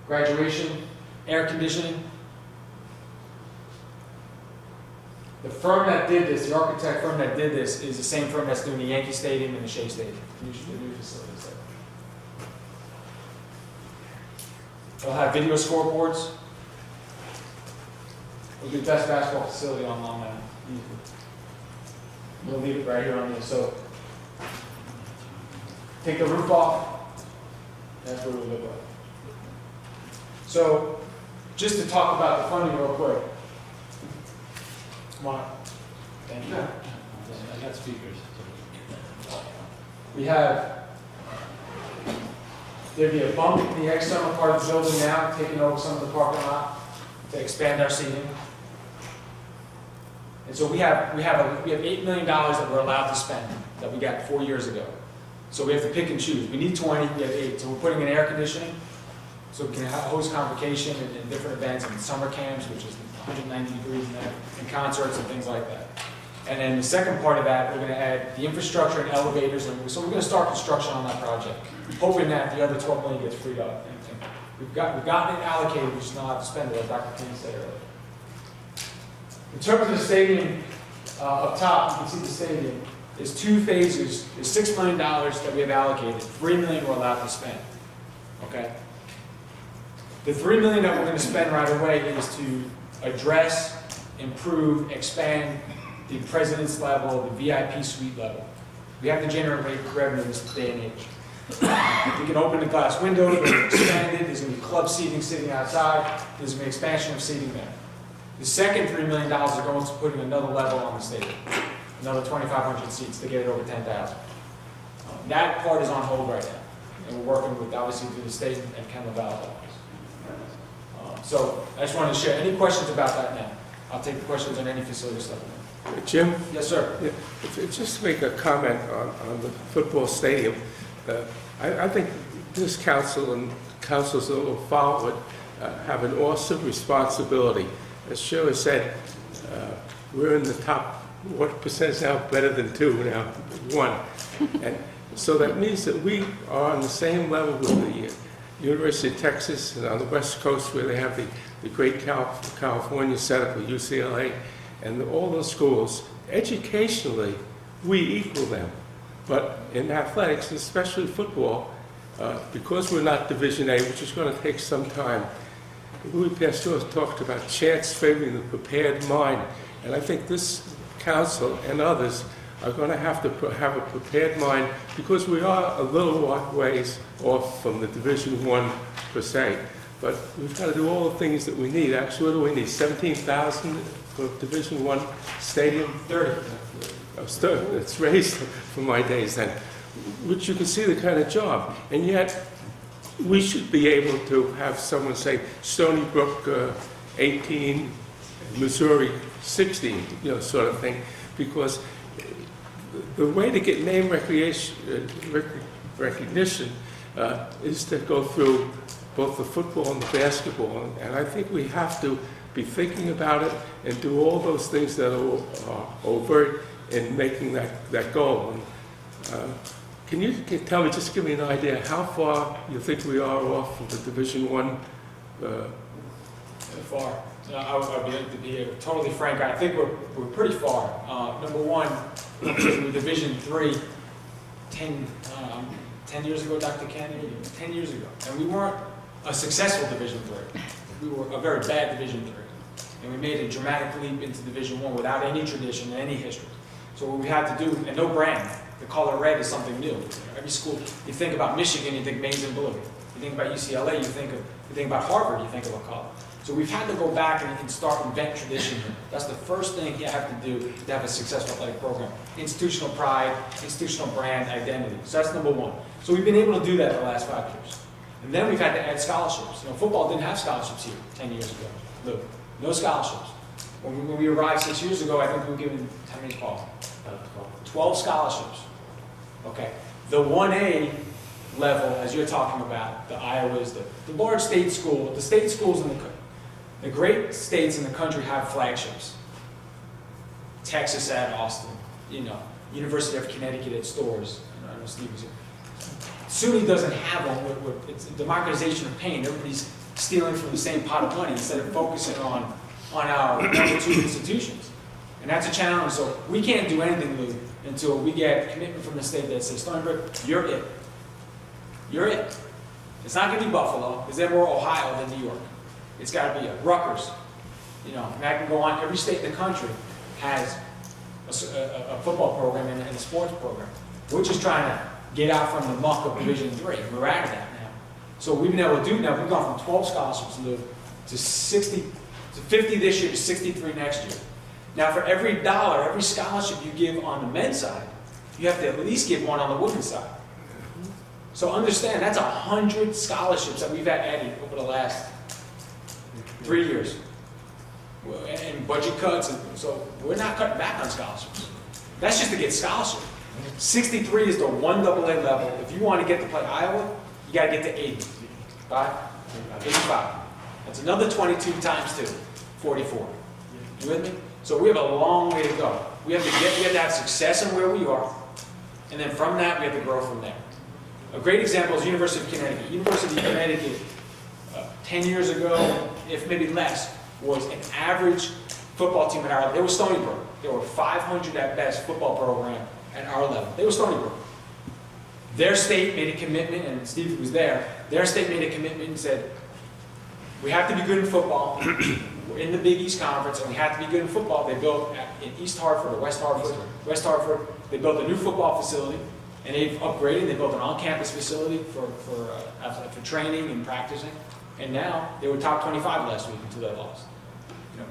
graduation, air conditioning. The firm that did this, the architect firm that did this, is the same firm that's doing the Yankee Stadium and the Shea Stadium, the new facilities there. They'll have video scoreboards. It'll be the best basketball facility on Long Island. We'll leave it right here on this. So, take the roof off. That's what it will look like. So, just to talk about the funding real quick. Come on. Thank you. I got speakers. We have, there'd be a bump in the external part of the building now, taking over some of the parking lot to expand our seating. And so we have $8 million that we're allowed to spend that we got 4 years ago. So we have to pick and choose. We need 20, we have 8. So we're putting in air conditioning, so we can host convocation and different events and summer camps, which is 190 degrees in there, and concerts and things like that. And then the second part of that, we're going to add the infrastructure and elevators, and so we're going to start construction on that project, hoping that the other 12 million gets freed up. And we've gotten it allocated, we just not have to spend it, as Dr. King said earlier. In terms of the stadium, up top, you can see the stadium. There's 2 phases. There's $6 million that we have allocated. $3 million we're allowed to spend. Okay? The $3 million that we're going to spend right away is to address, improve, expand the president's level, the VIP suite level. We have to generate revenue in this day and age. We can open the glass windows, we can expand it, there's going to be club seating sitting outside, there's going to be expansion of seating there. The second $3 million are going to put in another level on the stadium, another 2,500 seats to get it over 10,000. That part is on hold right now, and we're working with, obviously, through the state and Kendall Valley office. So I just wanted to share. Any questions about that now? I'll take the questions on any facility stuff. Jim? Yes, sir. Yeah, just to make a comment on the football stadium, I think this council and councils that will follow it have an awesome responsibility. As Sheila said, we're in the top, what percent now? Better than 2 now, 1. And so that means that we are on the same level with the University of Texas and on the West Coast, where they have the great California setup with UCLA and all those schools. Educationally, we equal them. But in athletics, especially football, because we're not Division A, which is going to take some time, Louis Pasteur talked about chance favoring the prepared mind. And I think this council and others are going to have a prepared mind, because we are a little ways off from the Division I per se. But we've got to do all the things that we need. Actually, what do we need? 17,000 for Division I stadium? 30. It's raised from my days then. Which you can see the kind of job. And yet, we should be able to have someone say, Stony Brook 18, Missouri 16, sort of thing. Because the way to get name recognition is to go through both the football and the basketball. And I think we have to be thinking about it and do all those things that are overt in making that goal. And Can you tell me, just give me an idea, how far you think we are off of the Division I? Far. I'll be totally frank, I think we're pretty far. Number one, with Division III, 10 years ago, Dr. Kennedy, 10 years ago. And we weren't a successful Division III. We were a very bad Division III. And we made a dramatic leap into Division I without any tradition and any history. So what we had to do, and no brand, the color red is something new. Every school, you think about Michigan, you think maize and blue. You think about UCLA, you think about Harvard, you think of a color. So we've had to go back and start invent tradition. That's the first thing you have to do to have a successful athletic program. Institutional pride, institutional brand, identity. So that's number one. So we've been able to do that the last 5 years. And then we've had to add scholarships. Football didn't have scholarships here 10 years ago. Look, no scholarships. When we arrived 6 years ago, I think we were given, how many, Paul? 12 scholarships. Okay. The 1A level, as you're talking about, the Iowas, the large state school, the state schools in the great states in the country have flagships. Texas at Austin, University of Connecticut at Stores. I know Steve was here. SUNY doesn't have one. It's a democratization of pain. Everybody's stealing from the same pot of money instead of focusing on our number two institutions. And that's a challenge. So we can't do anything, Lou, until we get commitment from the state that says, Stony Brook, you're it. You're it. It's not going to be Buffalo, because they're more Ohio than New York. It's got to be Rutgers. And I can go on. Every state in the country has a football program and a sports program. We're just trying to get out from the muck of Division III. We're out of that now. So we've been able to do now. We've gone from 12 scholarships, Lou, to 50 this year to 63 next year. Now, for every dollar, every scholarship you give on the men's side, you have to at least give one on the women's side. So understand, that's 100 scholarships that we've had added over the last 3 years. And budget cuts, and so we're not cutting back on scholarships. That's just to get scholarship. 63 is the 1AA level. If you want to get to play Iowa, you got to get to 80. Right? 85. That's another 22 times 2, 44. You with me? So we have a long way to go. We have to have success in where we are, and then from that we have to grow from there. A great example is University of Connecticut. University of Connecticut, 10 years ago, if maybe less, was an average football team at our level. They were Stony Brook. They were 500 at best football program at our level. They were Stony Brook. Their state made a commitment, and Steve was there. Their state made a commitment and said, we have to be good in football. We're in the Big East Conference, and we have to be good in football. They built in East Hartford or West Hartford, they built a new football facility, and they've upgraded. They built an on-campus facility for training and practicing. And now they were top 25 last week until they lost.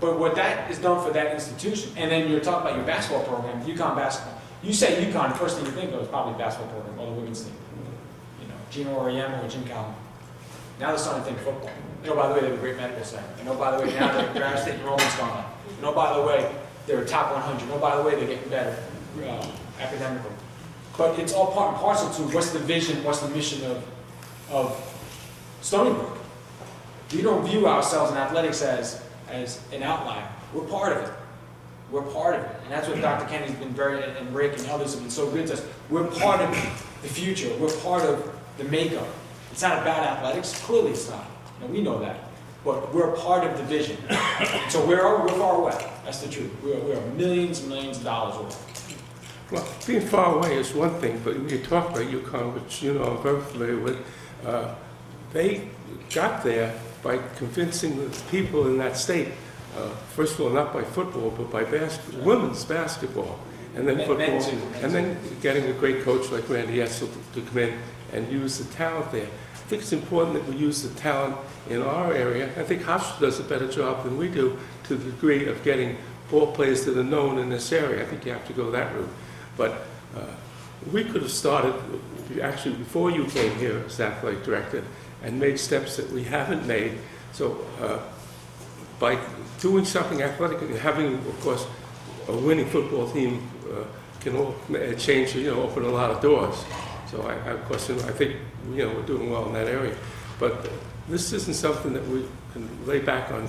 But what that is done for that institution, and then you're talking about your basketball program, UConn basketball. You say UConn, the first thing you think of is probably basketball program or the women's team. Gino Oriemo or Jim Calhoun. Now they're starting to think football. By the way, they have a great medical center. By the way, now their out-of-state enrollment's gone up. By the way, they're top 100. By the way, they're getting better academically. But it's all part and parcel to what's the vision, what's the mission of Stony Brook. We don't view ourselves in athletics as an outlier. We're part of it. We're part of it. And that's what Dr. Kennedy's been and Rick and others have been so good to us. We're part of the future. We're part of the makeup. It's not about athletics. Clearly it's not. We know that. But we're part of the vision. So we're far away. That's the truth. We're millions and millions of dollars away. Well, being far away is one thing, but when you talk about UConn, which I'm very familiar with, they got there by convincing the people in that state, first of all, not by football, but by women's basketball, and then football, and then getting a great coach like Randy Edsel to come in and use the talent there. I think it's important that we use the talent in our area. I think Hofstra does a better job than we do to the degree of getting ball players that are known in this area. I think you have to go that route. But we could have started, actually, before you came here as athletic director, and made steps that we haven't made. So by doing something athletic and having, of course, a winning football team can all change, open a lot of doors. So of course, I think, we're doing well in that area. But this isn't something that we can lay back on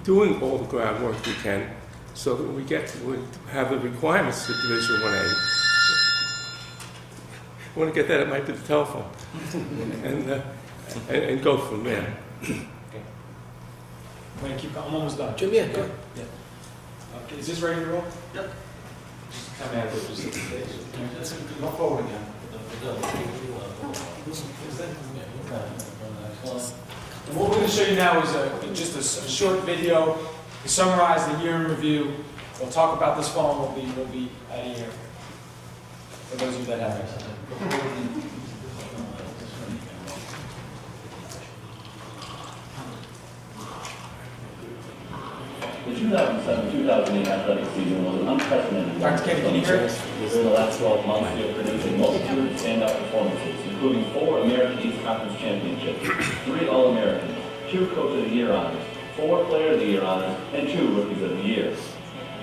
doing all the groundwork we can so that we have the requirements of Division 1A. want to get that, it might be the telephone. And go from there. I'm gonna keep, I'm almost done. Jim, yeah, go. Yeah. Okay, is this ready to roll? Yep. Tell me how to go, just go forward again. And what we're going to show you now is just a short video to summarize the year in review. We'll talk about this fall, and we'll be out of here. For those of you that have it. The 2007-2008 athletic season was an unprecedented one. Dr. Kenny, can you hear us? During the last 12 months, we have produced a multitude of standout performances, including 4 American East Conference championships, 3 All-Americans, 2 Coach of the Year honors, 4 Player of the Year honors, and 2 Rookies of the Year.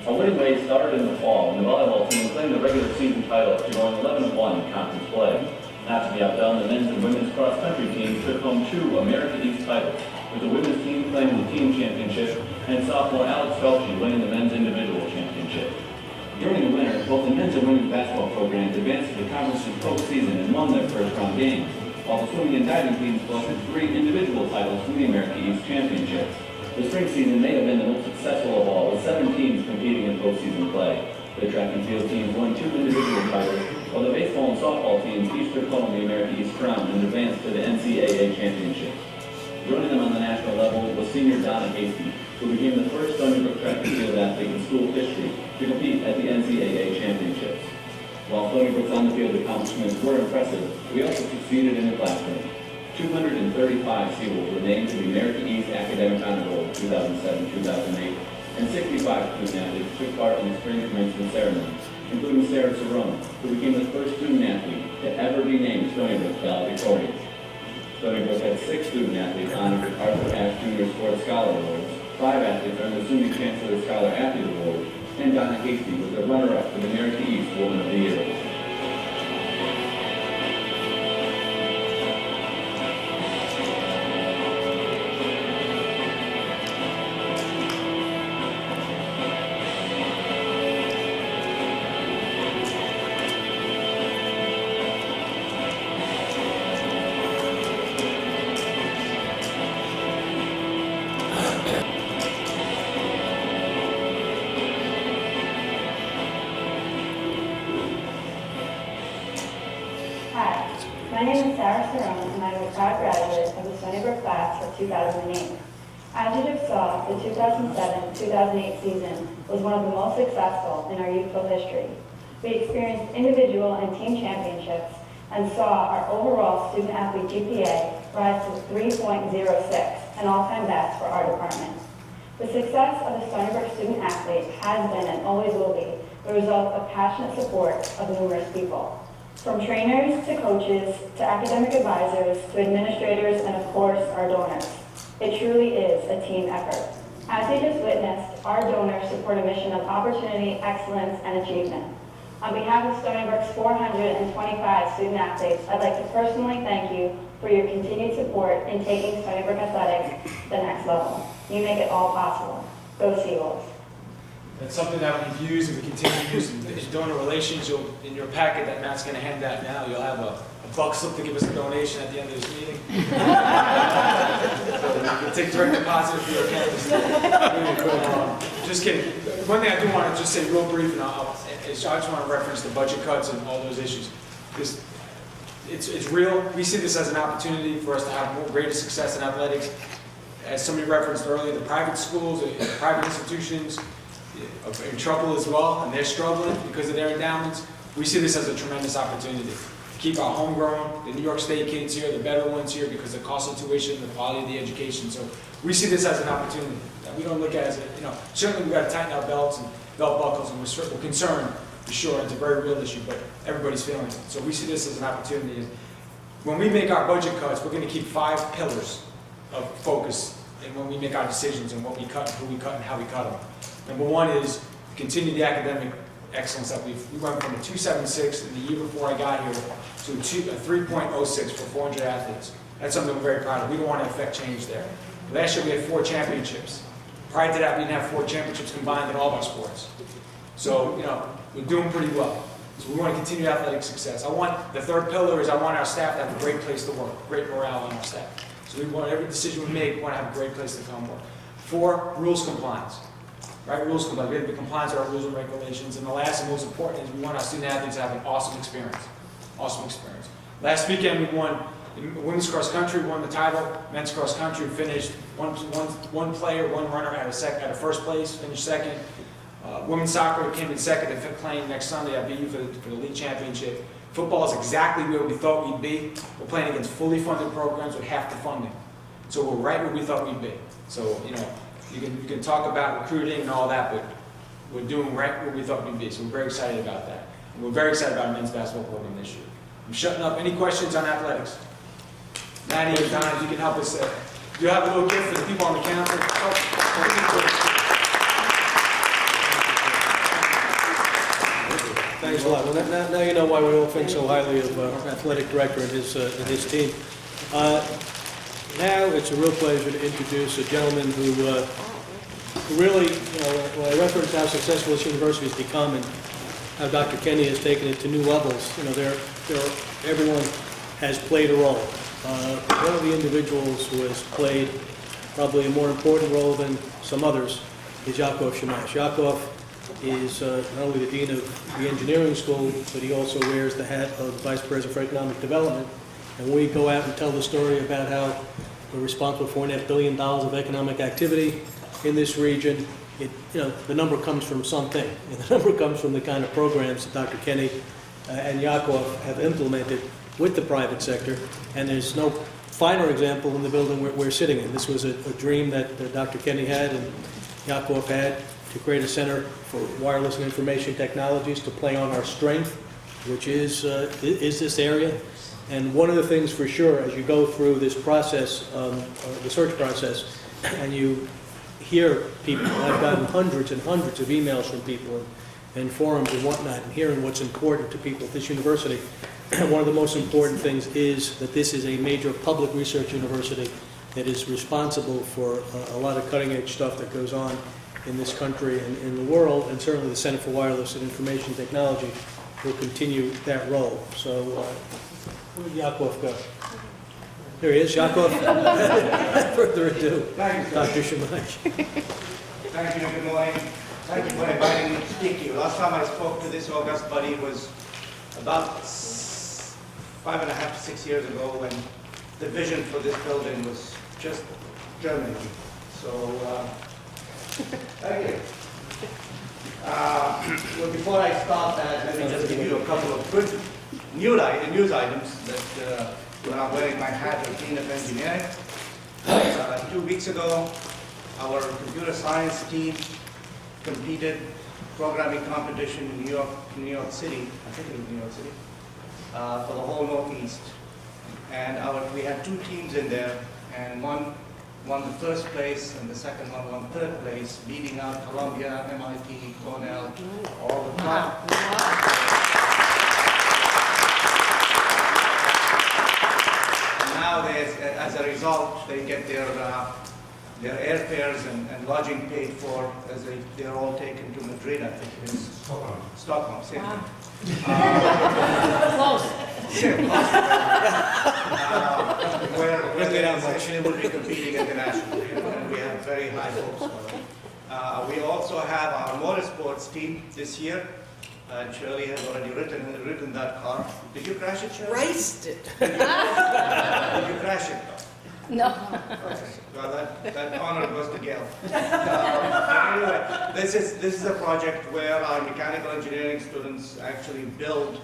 Our winning ways started in the fall, when the volleyball team claimed the regular season title after going 11-1 in conference play. Not to be outdone, the men's and women's cross-country teams took home 2 American East titles, with the women's team claiming the team championship and sophomore Alex Felchey winning the men's individual championship. During the winter, both the men's and women's basketball programs advanced to the conference's postseason and won their first-round games, while the swimming and diving teams collected 3 individual titles from the American East Championships. The spring season may have been the most successful of all, with 7 teams competing in postseason play. The track and field teams won 2 individual titles, while the baseball and softball teams each took home the American East crown and advanced to the NCAA championship. Joining them on the national level was senior Donna Hasty, who became the first Stony Brook track and field athlete in school history to compete at the NCAA championships. While Stony Brook's on-the-field accomplishments were impressive, we also succeeded in the classroom. 235 Seawolves were named to the American East Academic Honor Roll 2007-2008, and 65 student athletes took part in the spring commencement ceremony, including Sarah Cerrone, who became the first student athlete to ever be named Stony Brook's valedictorian. Stony Brook had 6 student athletes honored with Arthur Ashe Jr. Sports Scholar Awards, 5 athletes earned the SUNY Chancellor Scholar Athlete Award, and Donna Hasty was the runner-up for the American East Woman of the Year. Hi, my name is Sarah Cerrone, and I'm a proud graduate of the Stony Brook class of 2008. As you just saw, the 2007-2008 season was one of the most successful in our youthful history. We experienced individual and team championships and saw our overall student-athlete GPA rise to 3.06, an all-time best for our department. The success of the Stony Brook student-athlete has been and always will be the result of passionate support of numerous people. From trainers to coaches to academic advisors to administrators and of course our donors. It truly is a team effort. As you just witnessed, our donors support a mission of opportunity, excellence, and achievement. On behalf of Stony Brook's 425 student athletes, I'd like to personally thank you for your continued support in taking Stony Brook athletics to the next level. You make it all possible. Go Seawolves. That's something that we've used and we continue to use in donor relations. In your packet that Matt's going to hand out now, you'll have a buck slip to give us a donation at the end of this meeting. We'll take direct deposit for your account. Just kidding. One thing I do want to just say real brief, and is I just want to reference the budget cuts and all those issues. It's real. We see this as an opportunity for us to have more greater success in athletics. As somebody referenced earlier, the private schools, the private institutions, are in trouble as well, and they're struggling because of their endowments. We see this as a tremendous opportunity to keep our homegrown, the New York State kids here, the better ones here because of the cost of tuition, the quality of the education. So we see this as an opportunity that we don't look at as certainly we've got to tighten our belts and belt buckles, and we're concerned for sure. It's a very real issue, but everybody's feeling it. So we see this as an opportunity. When we make our budget cuts, we're going to keep 5 pillars of focus, and when we make our decisions and what we cut, who we cut, and how we cut them. Number 1 is continue the academic excellence that we went from a 2.76 in the year before I got here to a 3.06 for 400 athletes. That's something we're very proud of. We don't want to affect change there. Last year we had 4 championships. Prior to that, we didn't have 4 championships combined in all of our sports. So, we're doing pretty well. So we want to continue athletic success. The third pillar is I want our staff to have a great place to work, great morale on our staff. So we want every decision we make, we want to have a great place to come work. 4, rules compliance. Right, rules compliance. We have to be compliant to our rules and regulations. And the last and most important is we want our student athletes to have an awesome experience. Awesome experience. Last weekend we won in women's cross country, won the title. Men's cross country finished one player, one runner at a first place, finished second. Women's soccer came in second and playing next Sunday at BU for the league championship. Football is exactly where we thought we'd be. We're playing against fully funded programs with half the funding. So we're right where we thought we'd be. So, you know, you can talk about recruiting and all that, but we're doing right where we thought we'd be. So we're very excited about that. And we're very excited about our men's basketball program this year. I'm shutting up. Any questions on athletics? Maddie and Don, if you can help us. Do you have a little gift for the people on the counter? Thanks a lot. Well, now you know why we all think so highly of our athletic director and his team. Now it's a real pleasure to introduce a gentleman who really, you know, when I reference how successful this university has become and how Dr. Kenny has taken it to new levels, you know, everyone has played a role. One of the individuals who has played probably a more important role than some others is Yakov Shamash. Yakov is not only the dean of the engineering school, but he also wears the hat of vice president for economic development. And we go out and tell the story about how we're responsible for $4.5 billion of economic activity in this region. You know, the number comes from something. And the number comes from the kind of programs that Dr. Kenny and Yakov have implemented with the private sector. And there's no finer example in the building we're sitting in. This was a dream that Dr. Kenny had and Yakov had to create a center for wireless and information technologies to play on our strength, which is this area. And one of the things for sure, as you go through this process, the search process, and you hear people, I've gotten hundreds and hundreds of emails from people and forums and whatnot, and hearing what's important to people at this university. One of the most important things is that this is a major public research university that is responsible for a lot of cutting edge stuff that goes on in this country and in the world, and certainly the Center for Wireless and Information Technology will continue that role. So, where did Yakov go? There he is, Yakov. Further ado, Dr. Shamash. Thank you, good morning. Thank you for inviting me to speak to you. Last time I spoke to this august body was about 5.5 to 6 years ago, when the vision for this building was just germinating. So, thank you. Well, before I start that, let me just give you a couple of good news items that when I'm wearing my hat of Dean of Engineering. 2 weeks ago, our computer science team competed programming competition in New York City, I think it was New York City, for the whole Northeast. And we had 2 teams in there, and one won the first place, and the second one won third place, beating out Columbia, MIT, Cornell, all the time. And now, as a result, they get their airfares and lodging paid for, as they're all taken to Madrid, I think it is. Stockholm, same thing. Close. Where they actually will be competing internationally, and we have very high hopes for them. We also have our motorsports team this year. Shirley has already ridden that car. Did you crash it, Shirley? Raced it. Did you crash it? No. Okay. Well, that honor goes to Gail. Anyway, this is a project where our mechanical engineering students actually build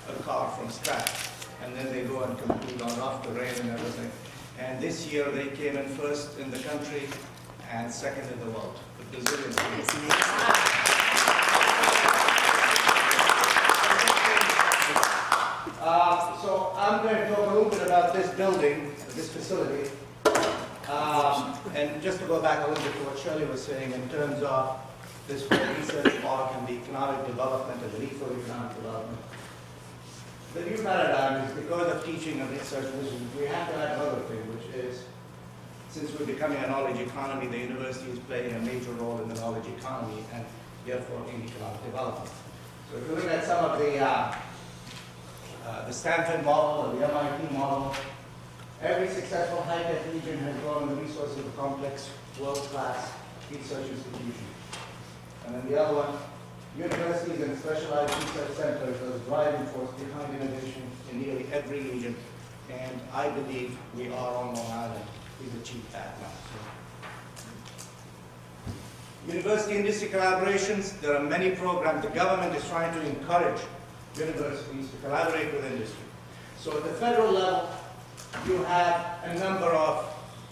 a car from scratch, and then they go and compete on rough terrain and everything. And this year they came in first in the country and second in the world. The Brazilians. So I'm going to talk a little bit about this building, this facility, and just to go back a little bit to what Shirley was saying in terms of this whole research park and the economic development and the need for economic development. The new paradigm is because of teaching and research, we have to add another thing, which is, since we're becoming a knowledge economy, the university is playing a major role in the knowledge economy and therefore in economic development. So if you look at some of the Stanford model or the MIT model, every successful high-tech region has grown the resources of a complex, world-class research institution. And then the other one, universities and specialized research centers are the driving force behind innovation in nearly every region. And I believe we are on Long Island. We've achieved that now. University-industry collaborations, there are many programs. The government is trying to encourage universities to collaborate with industry. So at the federal level, you have a number of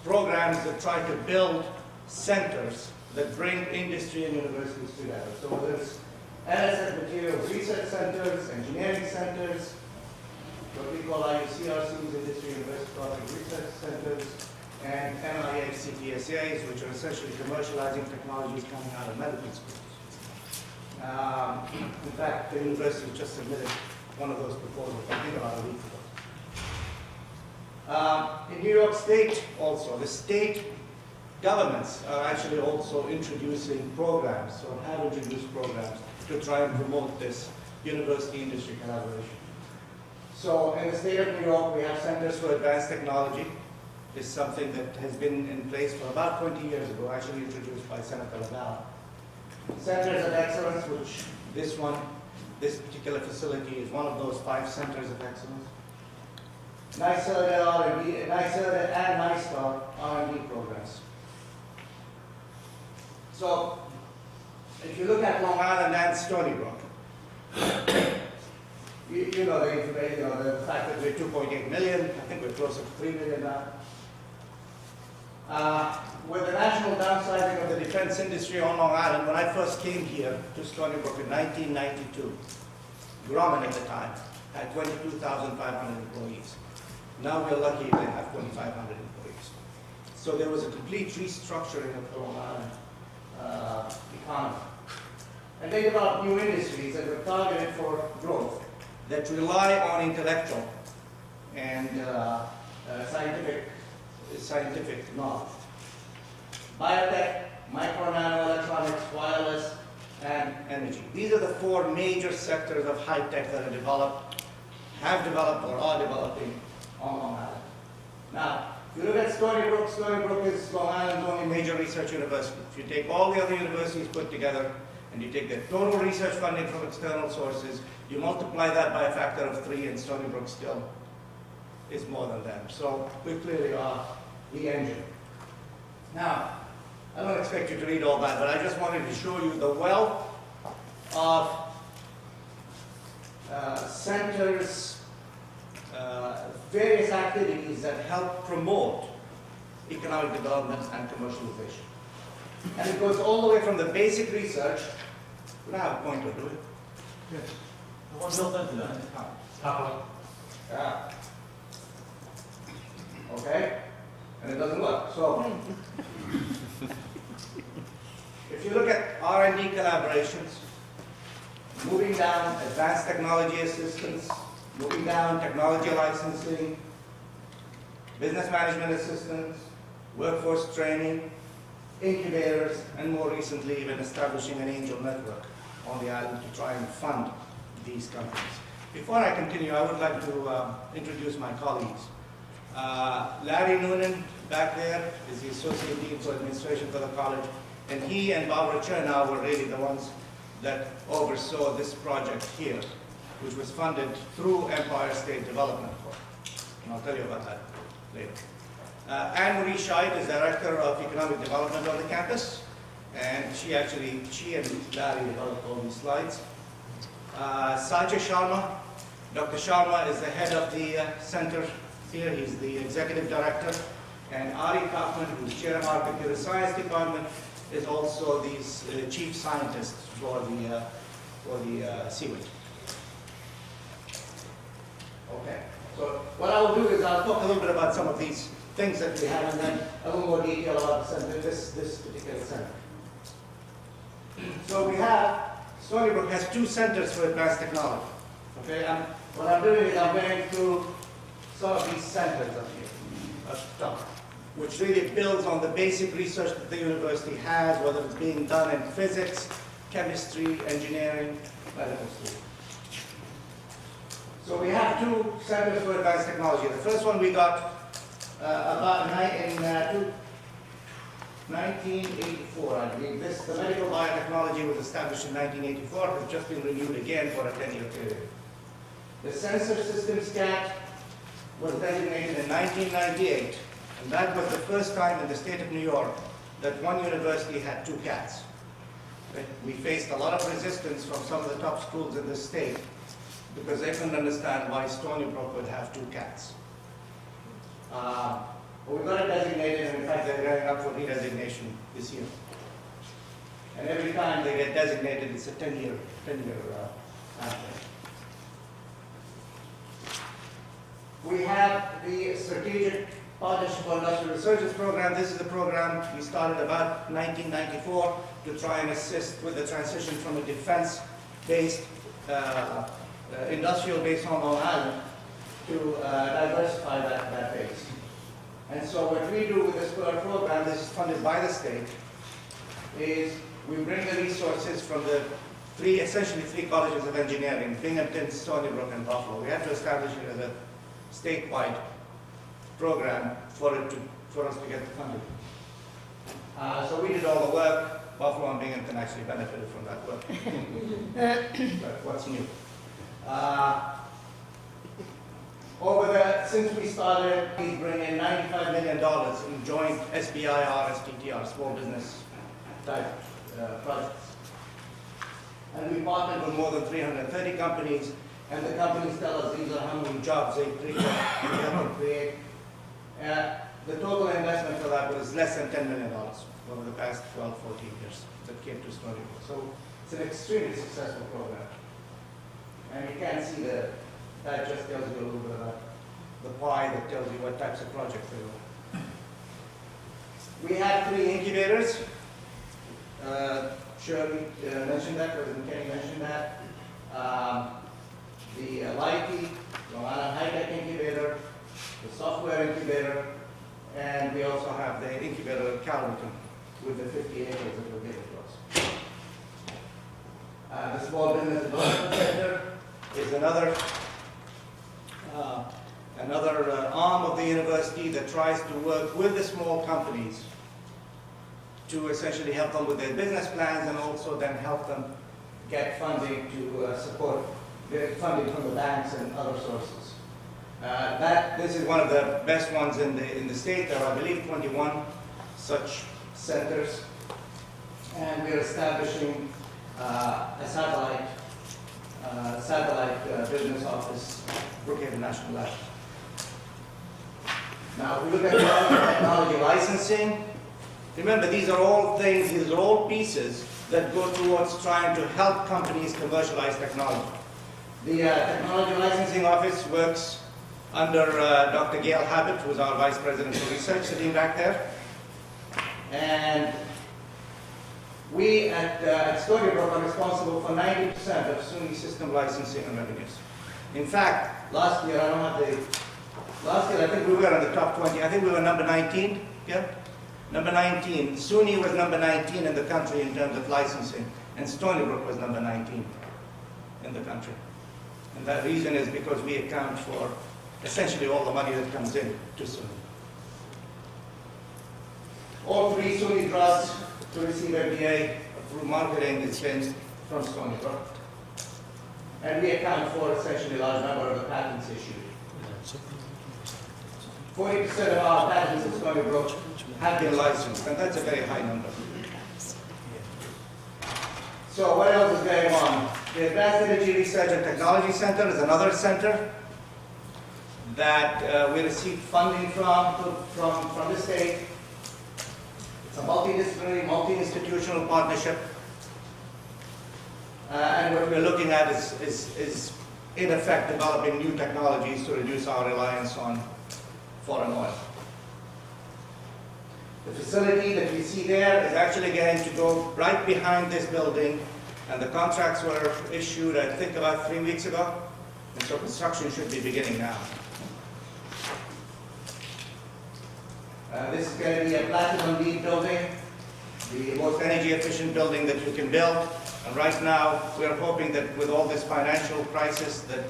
programs that try to build centers that bring industry and universities together. So whether it's NSF materials research centers, engineering centers, what we call IUCRCs, Industry University Project Research Centers, and NIH CTSAs, which are essentially commercializing technologies coming out of medical schools. In fact, the university just submitted one of those proposals, I think about a week ago. In New York State also, the state governments are actually also introducing programs, or have introduced programs, to try and promote this university-industry collaboration. So in the state of New York, we have Centers for Advanced Technology. It's something that has been in place for about 20 years ago, actually introduced by Senator LaValle. Centers of Excellence, which this particular facility is one of those 5 centers of excellence. NYSERDA R&D, NYSERDA and NYSTAR R&D programs. So, if you look at Long Island and Stony Brook, you know the fact that we're 2.8 million, I think we're closer to 3 million now. With the national downsizing of the defense industry on Long Island, when I first came here to Stony Brook in 1992, Grumman at the time had 22,500 employees. Now we're lucky to have 2,500 employees. So there was a complete restructuring of the Long Island economy. And they developed new industries that were targeted for growth, that rely on intellectual and scientific knowledge. Biotech, micro nanoelectronics, wireless, and energy. These are the 4 major sectors of high tech that are developed, have developed, or are developing on Long Island. Now, if you look at Stony Brook is Long Island's only major research university. If you take all the other universities put together, and you take the total research funding from external sources, you multiply that by a factor of 3, and Stony Brook still is more than them. So we clearly are the engine. Now, I don't expect you to read all that, but I just wanted to show you the wealth of centers, various activities that help promote economic development and commercialization. And it goes all the way from the basic research. We don't have a pointer, do we? Yes. The one built into that. Yeah. Okay? And it doesn't work. So, if you look at R&D collaborations, moving down advanced technology assistance, moving down technology licensing, business management assistance, workforce training, incubators, and more recently even establishing an angel network on the island to try and fund these companies. Before I continue, I would like to introduce my colleagues. Larry Noonan, back there, is the Associate Dean for Administration for the college, and he and Barbara Chernow were really the ones that oversaw this project here, which was funded through Empire State Development Corp. And I'll tell you about that later. Anne Marie Scheid is Director of Economic Development on the campus, and she and Larry developed all these slides. Sajay Sharma, Dr. Sharma is the head of the center here. He's the Executive Director. And Ari Kaufman, who's Chair of our Computer Science Department, is also the Chief Scientist for the seaweed. Okay, so what I will do is I'll talk a little bit about some of these things that we have, and then a little more detail about the center, this particular center. So we have, Stony Brook has 2 centers for advanced technology. Okay, and what I'm doing is I'm going through some of these centers up here, which really builds on the basic research that the university has, whether it's being done in physics, chemistry, engineering, medical school. So we have two centers for advanced technology. The first one we got about in 1984, I believe. The medical biotechnology was established in 1984, has just been renewed again for a 10-year period. The sensor systems CAT was designated in 1998, and that was the first time in the state of New York that one university had two CATs. We faced a lot of resistance from some of the top schools in the state because they couldn't understand why Stony Brook would have two CATs. But we got it designated, and in fact they're going up for redesignation this year. And every time they get designated, it's a 10-year pathway. We have the Strategic Partnership for Industrial Research Program. This is the program we started about 1994 to try and assist with the transition from a defense-based, industrial base on Long Island to diversify that base. And so what we do with this program, this is funded by the state, is we bring the resources from the essentially three colleges of engineering, Binghamton, Stony Brook, and Buffalo. We have to establish it as a statewide program for us to get the funding. So we did all the work. Buffalo and Binghamton actually benefited from that work. But what's new? Since we started, we bring in $95 million in joint SBIR, STTR, small business type projects. And we partnered with more than 330 companies, and the companies tell us these are how many jobs they create. The total investment for that was less than $10 million over the past 12, 14 years that came to Stony Brook. So it's an extremely successful program. And you can see that just tells you a little bit about the pie that tells you what types of projects there are. We have 3 incubators. Shirley mentioned that, President Kenny mentioned that. The LIT, Long Island High Tech Incubator, the Software Incubator, and we also have the incubator at Calverton with the 50 acres that were given to us. The Small Business Development Center is another arm of the university that tries to work with the small companies to essentially help them with their business plans and also then help them get funding to support funding from the banks and other sources. This is one of the best ones in the state. There are, I believe, 21 such centers, and we're establishing a satellite business office, Brookhaven National Lab. Now, if we look at technology licensing, remember these are all things, these are all pieces that go towards trying to help companies commercialize technology. The Technology Licensing Office works under Dr. Gail Habit, who is our Vice President for Research, sitting back there. And we at Stony Brook are responsible for 90% of SUNY system licensing and revenues. In fact, last year I think we were in the top 20. I think we were number 19, yeah? Number 19. SUNY was number 19 in the country in terms of licensing, and Stony Brook was number 19 in the country. And that reason is because we account for essentially all the money that comes in to SUNY. All 3 SUNY drugs to receive FDA approved marketing is been from Stony Brook. And we account for essentially a large number of the patents issued. 40% of our patents in Stony Brook have been licensed, and that's a very high number. So what else is going on? The Advanced Energy Research and Technology Center is another center that we receive funding from the state. It's a multidisciplinary, multi-institutional partnership. And what we're looking at is in effect, developing new technologies to reduce our reliance on foreign oil. The facility that we see there is actually going to go right behind this building, and the contracts were issued, I think, about 3 weeks ago, and so construction should be beginning now. This is going to be a platinum LEED building, the most energy efficient building that you can build. And right now, we're hoping that with all this financial crisis that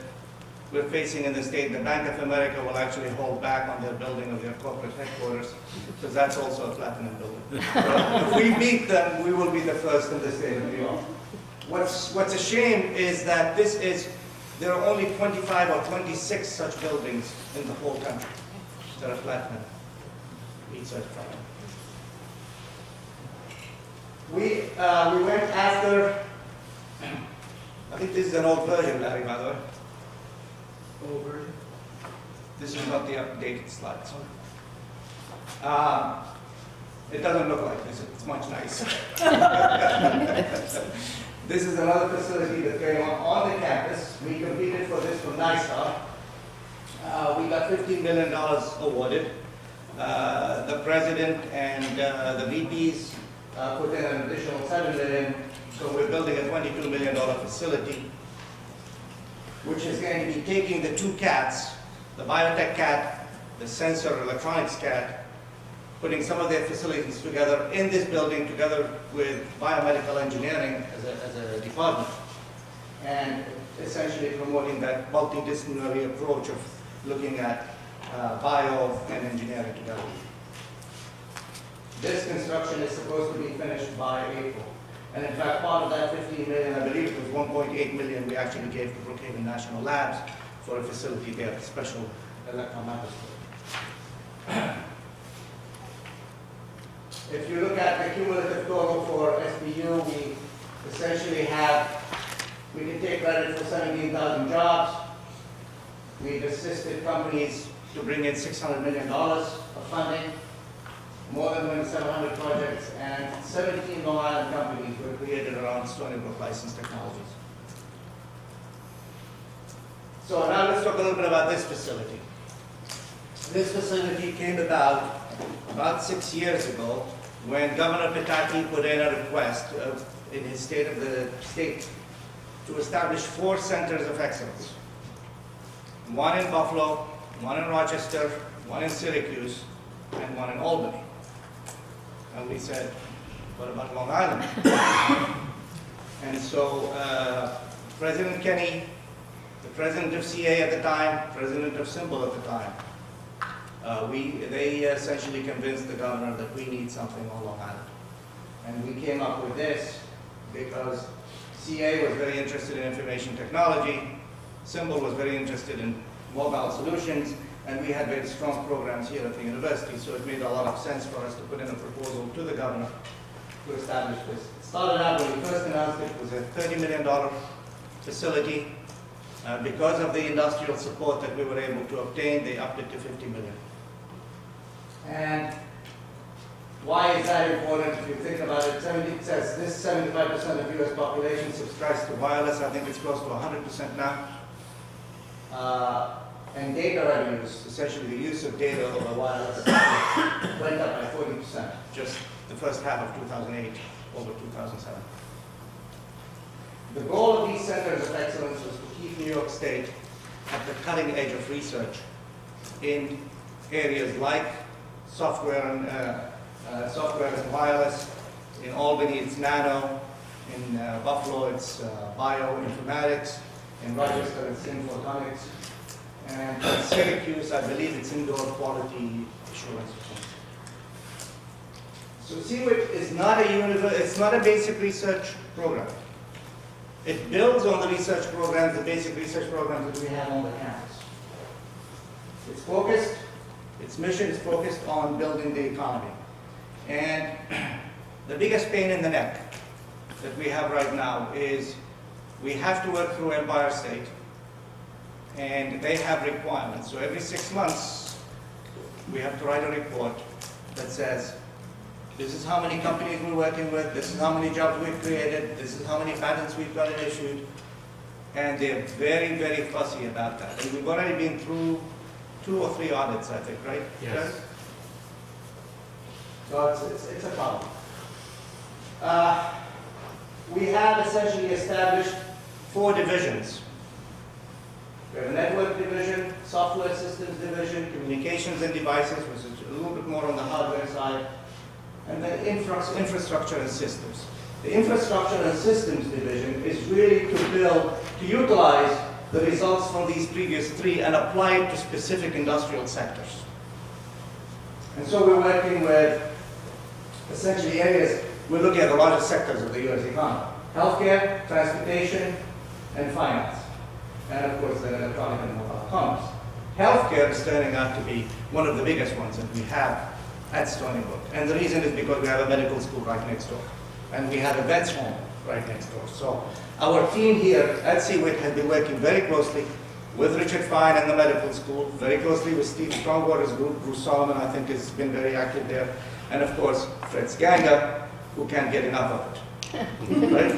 we're facing in the state, the Bank of America will actually hold back on their building of their corporate headquarters, because that's also a platinum building. So if we beat them, we will be the first in the state of New York. What's a shame is that there are only 25 or 26 such buildings in the whole country that are platinum LEED certified. We went after, I think this is an old version, Larry, by the way. Old version? This is not the updated slides. It doesn't look like this, it's much nicer. This is another facility that came on the campus. We competed for this from NISTAR. We got $15 million awarded. The president and the VPs put in an additional $7 million, so we're building a $22 million facility, which is going to be taking the two CATs, the biotech CAT, the sensor electronics CAT, putting some of their facilities together in this building together with biomedical engineering as a department, and essentially promoting that multidisciplinary approach of looking at bio and engineering together. This construction is supposed to be finished by April. And in fact, part of that $15 million, I believe it was $1.8 million, we actually gave to Brookhaven National Labs for a facility there, a special electron microscope. If you look at the cumulative total for SBU, we essentially we can take credit for 17,000 jobs. We've assisted companies to bring in $600 million of funding, more than 2,700 projects, and 17 Long Island companies were created around Stony Brook licensed technologies. So now let's talk a little bit about this facility. This facility came about 6 years ago when Governor Pataki put in a request in his State of the State to establish 4 centers of excellence. One in Buffalo, one in Rochester, one in Syracuse, and one in Albany. And we said, what about Long Island? And so President Kenny, the president of CA at the time, president of Symbol at the time, they essentially convinced the governor that we need something on Long Island. And we came up with this because CA was very interested in information technology, Symbol was very interested in mobile solutions, and we had very strong programs here at the university, so it made a lot of sense for us to put in a proposal to the governor to establish this. It started out when we first announced it was a $30 million facility. Because of the industrial support that we were able to obtain, they upped it to $50 million. And why is that important? If you think about it, it says this 75% of US population subscribes to wireless. I think it's close to 100% now. And data revenues, essentially the use of data over wireless, went up by 40%, just the first half of 2008 over 2007. The goal of these centers of excellence was to keep New York State at the cutting edge of research in areas like software and wireless. In Albany, it's nano. In Buffalo, it's bioinformatics. In Rochester, it's photonics. And in Syracuse, I believe it's indoor quality assurance. So CWIT is not it's not a basic research program. It builds on the research programs, the basic research programs that we have on the campus. It's focused, its mission is focused on building the economy. And the biggest pain in the neck that we have right now is we have to work through Empire State, and they have requirements. So every 6 months, we have to write a report that says, this is how many companies we're working with, this is how many jobs we've created, this is how many patents we've got issued, and they're very, very fussy about that. And we've already been through 2 or 3 audits, I think, right? Yes. So it's a problem. We have essentially established 4 divisions. We have a network division, software systems division, communications and devices, which is a little bit more on the hardware side, and then infrastructure and systems. The infrastructure and systems division is really to utilize the results from these previous three and apply it to specific industrial sectors. And so we're working with essentially areas, we're looking at the largest sectors of the U.S. economy: healthcare, transportation, and finance. And of course, then electronic and mobile commerce. Healthcare is turning out to be one of the biggest ones that we have at Stony Brook. And the reason is because we have a medical school right next door. And we have a vet's home right next door. So our team here at Seawick has been working very closely with Richard Fine and the medical school, very closely with Steve Strongwater's group. Bruce Solomon, I think, has been very active there. And of course, Fred Ganga, who can't get enough of it. Right?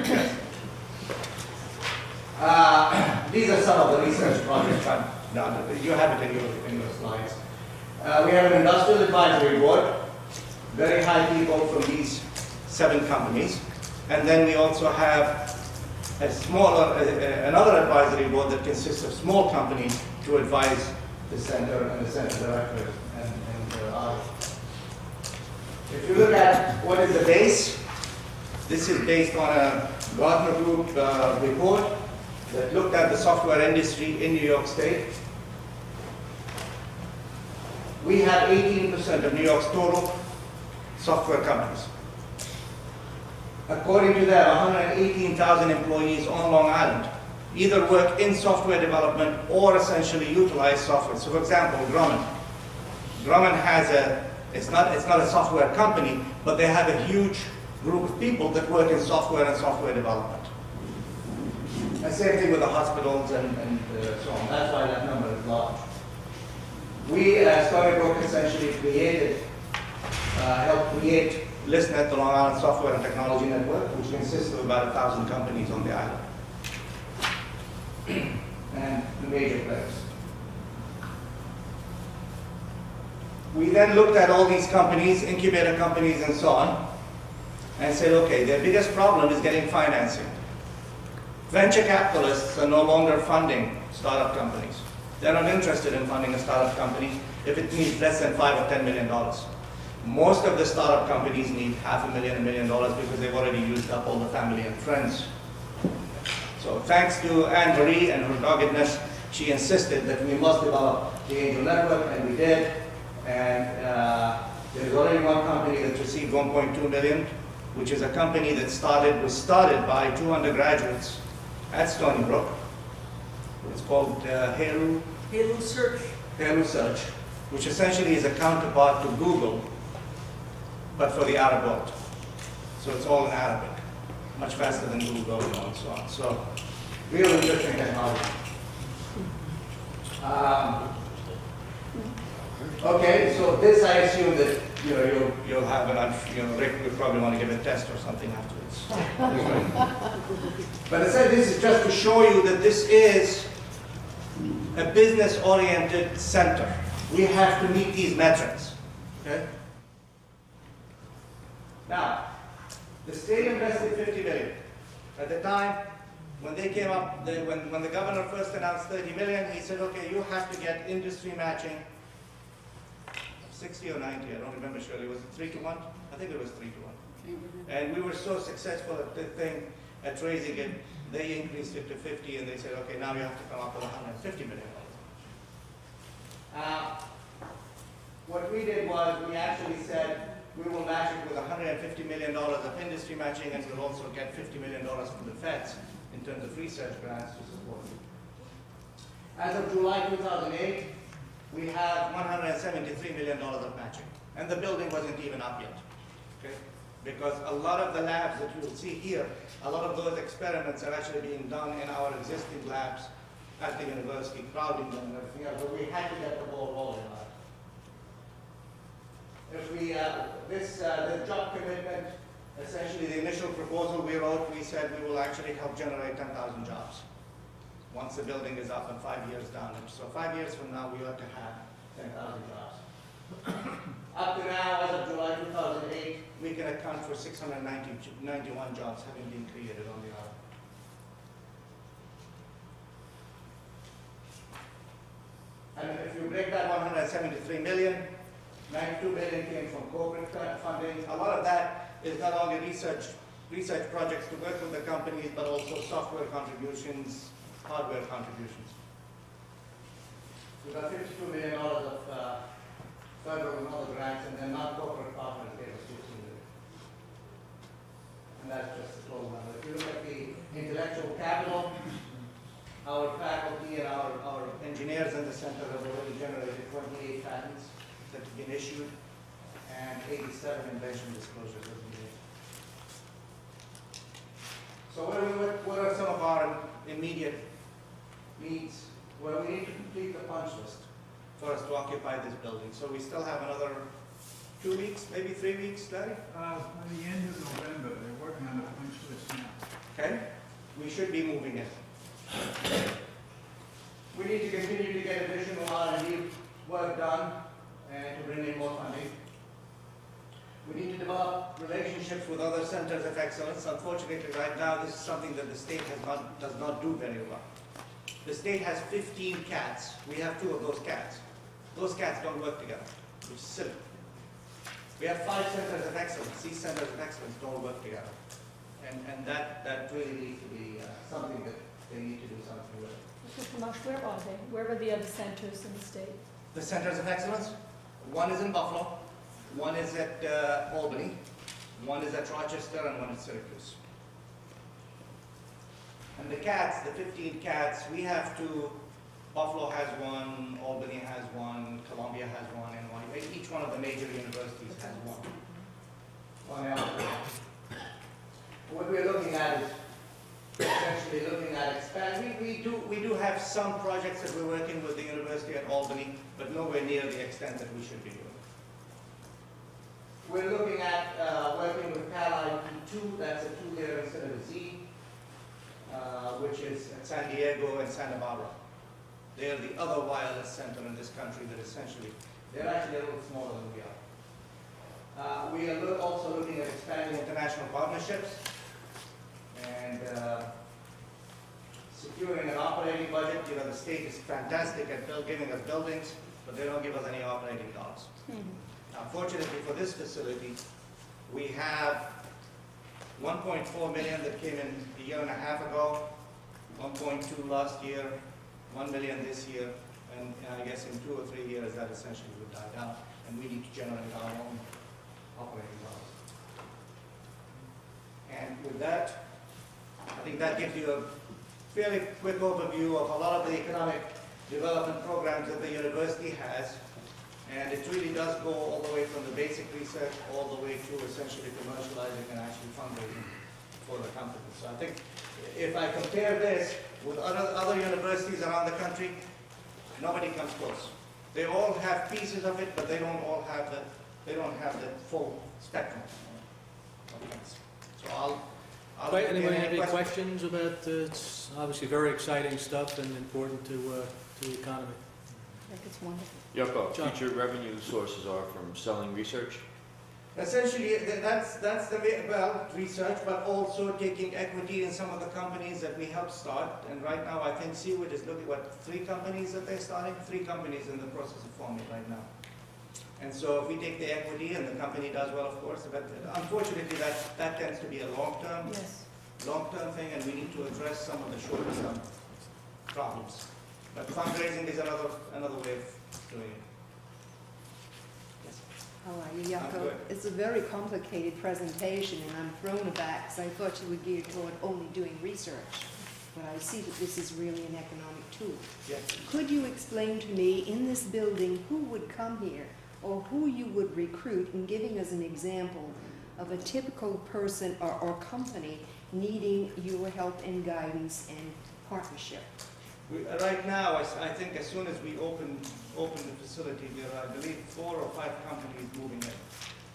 Yes. These are some of the research projects I've done. You have it in your slides. We have an industrial advisory board, very high people from these 7 companies. And then we also have a smaller, another advisory board that consists of small companies to advise the center and the center director and others. If you look at what is the base, this is based on a Gartner Group report that looked at the software industry in New York State. We have 18% of New York's total software companies. According to that, 118,000 employees on Long Island either work in software development or essentially utilize software. So for example, Grumman. Grumman has it's not a software company, but they have a huge group of people that work in software and software development. And same thing with the hospitals and so on. That's why that number is large. We at Stony Brook essentially helped create ListNet, the Long Island Software and Technology Network, which consists of about 1,000 companies on the island. And the major players. We then looked at all these companies, incubator companies and so on, and said, okay, their biggest problem is getting financing. Venture capitalists are no longer funding startup companies. They're not interested in funding a startup company if it needs less than $5 or $10 million. Most of the startup companies need $500,000, $1 million because they've already used up all the family and friends. So thanks to Anne-Marie and her doggedness, she insisted that we must develop the Angel Network, and we did. And there's already one company that received $1.2 million, which is a company that was started by 2 undergraduates at Stony Brook. It's called Helu Search, which essentially is a counterpart to Google, but for the Arab world. So it's all in Arabic, much faster than Google and so on. So, real interesting technology. Okay, so this I assume that you'll have, and Rick would probably want to give a test or something afterwards. But I said this is just to show you that this is a business-oriented center. We have to meet these metrics. Okay. Now, the state invested $50 million. At the time, when they came up, when the governor first announced $30 million, he said, okay, you have to get industry matching 60 or 90, I don't remember surely. Was it 3-to-1? I think it was 3-to-1. And we were so successful at the thing, at raising it, they increased it to 50, and they said, okay, now you have to come up with $150 million. What we did was, we actually said, we will match it with $150 million of industry matching, and we'll also get $50 million from the feds in terms of research grants to support it. As of July 2008, we have $173 million of matching. And the building wasn't even up yet. Okay? Because a lot of the labs that you'll see here, a lot of those experiments are actually being done in our existing labs at the university, crowding them and everything else. But we had to get the ball rolling on it. If we, the job commitment, essentially the initial proposal we wrote, we said we will actually help generate 10,000 jobs once the building is up and 5 years down. So 5 years from now, we ought to have 10,000 jobs. Up to now, as of July 2008, we can account for 691 jobs having been created on the island. And if you break that 173 million, 92 million came from corporate funding. A lot of that is not only research research projects to work with the companies, but also software contributions, hardware contributions. We got $52 million of federal and other grants, and then non-corporate partners gave us $15 million. And that's just the total number. If you look at the intellectual capital, our faculty and our engineers in the center have already generated 28 patents that have been issued, and 87 invention disclosures have been made. So what are some of our immediate needs? Well, we need to complete the punch list for us to occupy this building. So we still have another 2 weeks, maybe 3 weeks, Larry? By the end of November, they're working on the punch list now. Okay, we should be moving it. We need to continue to get additional R&D work done and to bring in more funding. We need to develop relationships with other centers of excellence. Unfortunately, right now, this is something that the state does not do very well. The state has 15 cats. We have 2 of those cats. Those cats don't work together, which is silly. We have 5 centers of excellence. These centers of excellence don't work together. And that really needs to be something that they need to do something with. Mr. Marsh, where are they? Where are the other centers in the state? The centers of excellence, one is in Buffalo, one is at Albany, one is at Rochester, and one at Syracuse. And the cats, the 15 cats, we have to, Buffalo has one, Albany has one, Columbia has one, and one. Each one of the major universities has one. What we're looking at is essentially looking at expanding. We do have some projects that we're working with the University at Albany, but nowhere near the extent that we should be doing. We're looking at working with Cal IP2, that's a 2-year instead of a Z, which is at San Diego and Santa Barbara. They're the other wireless center in this country that essentially, they're actually a little smaller than we are. We are also looking at expanding international partnerships and securing an operating budget. You know, the state is fantastic at giving us buildings, but they don't give us any operating dollars. Now, fortunately for this facility, we have 1.4 million that came in a year and a half ago, 1.2 last year, 1 million this year, and I guess in 2 or 3 years that essentially would die down, and we need to generate our own operating dollars. And with that, I think that gives you a fairly quick overview of a lot of the economic development programs that the university has. And it really does go all the way from the basic research all the way to essentially commercializing and actually fundraising for the company. So I think if I compare this with other universities around the country, nobody comes close. They all have pieces of it, but they don't all have the full spectrum of things. So Anyone have any questions about, it's obviously very exciting stuff and important to the economy. I think it's wonderful. Yoko, John. future revenue sources are from selling research? Essentially, that's the way, well, research, but also taking equity in some of the companies that we helped start. And right now, I think Seawood is looking at 3 companies that they're starting, 3 companies in the process of forming right now. And so if we take the equity and the company does well, of course, but unfortunately, that tends to be a long-term thing, and we need to address some of the short-term problems. But fundraising is another way of doing it. How are you, I'm Yako? good. It's a very complicated presentation, and I'm thrown aback because I thought you would geared toward only doing research. But I see that this is really an economic tool. Yes. Could you explain to me, in this building, who would come here or who you would recruit, in giving us an example of a typical person or company needing your help and guidance and partnership? Right now, I think as soon as we open the facility, there are, I believe, 4 or 5 companies moving in.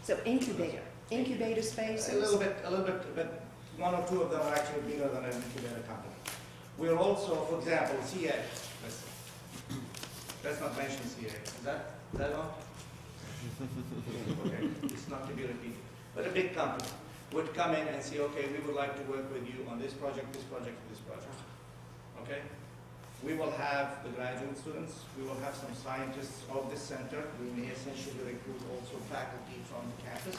So incubator spaces? A little bit, but 1 or 2 of them are actually bigger than an incubator company. We're also, for example, CA. Let's not mention CA. Is that on? Okay, it's not to be repeated. But a big company would come in and say, okay, we would like to work with you on this project, this project, this project. Okay? We will have the graduate students. We will have some scientists of this center. We may essentially recruit also faculty from the campus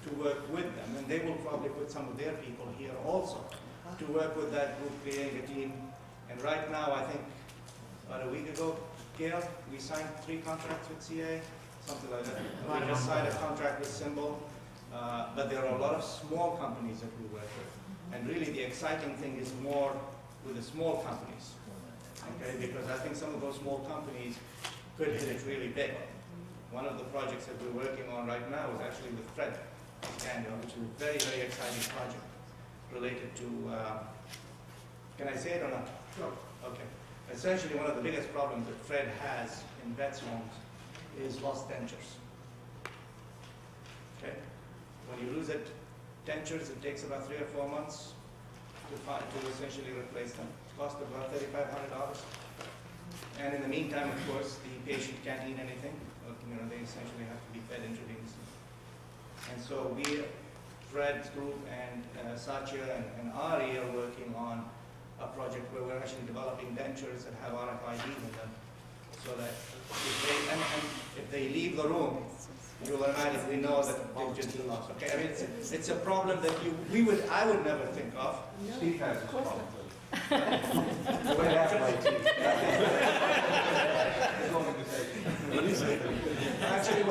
to to work with them, and they will probably put some of their people here also to work with that group, creating a team. And right now, I think about a week ago, Gail, we signed 3 contracts with CA, something like that. We just signed a contract with Symbol, but there are a lot of small companies that we work with. And really the exciting thing is more with the small companies, okay? Because I think some of those small companies could hit it really big. One of the projects that we're working on right now is actually with Fred Daniel, which is a very, very exciting project related to, can I say it or not? Sure. Okay. Essentially, one of the biggest problems that Fred has in vets homes is lost dentures. Okay? When you lose dentures, it takes about 3 or 4 months to essentially replace them. It costs about $3,500. And in the meantime, of course, the patient can't eat anything. They essentially have to be fed intravenously. And so we, Fred's group and Satya and Ari are working on a project where we're actually developing dentures that have RFID in them, so that if they leave the room, you will automatically know that they've just lost. Okay, I mean it's a problem that I would never think of. No, Steve has of this course problem. not. The way I have my teeth. Actually,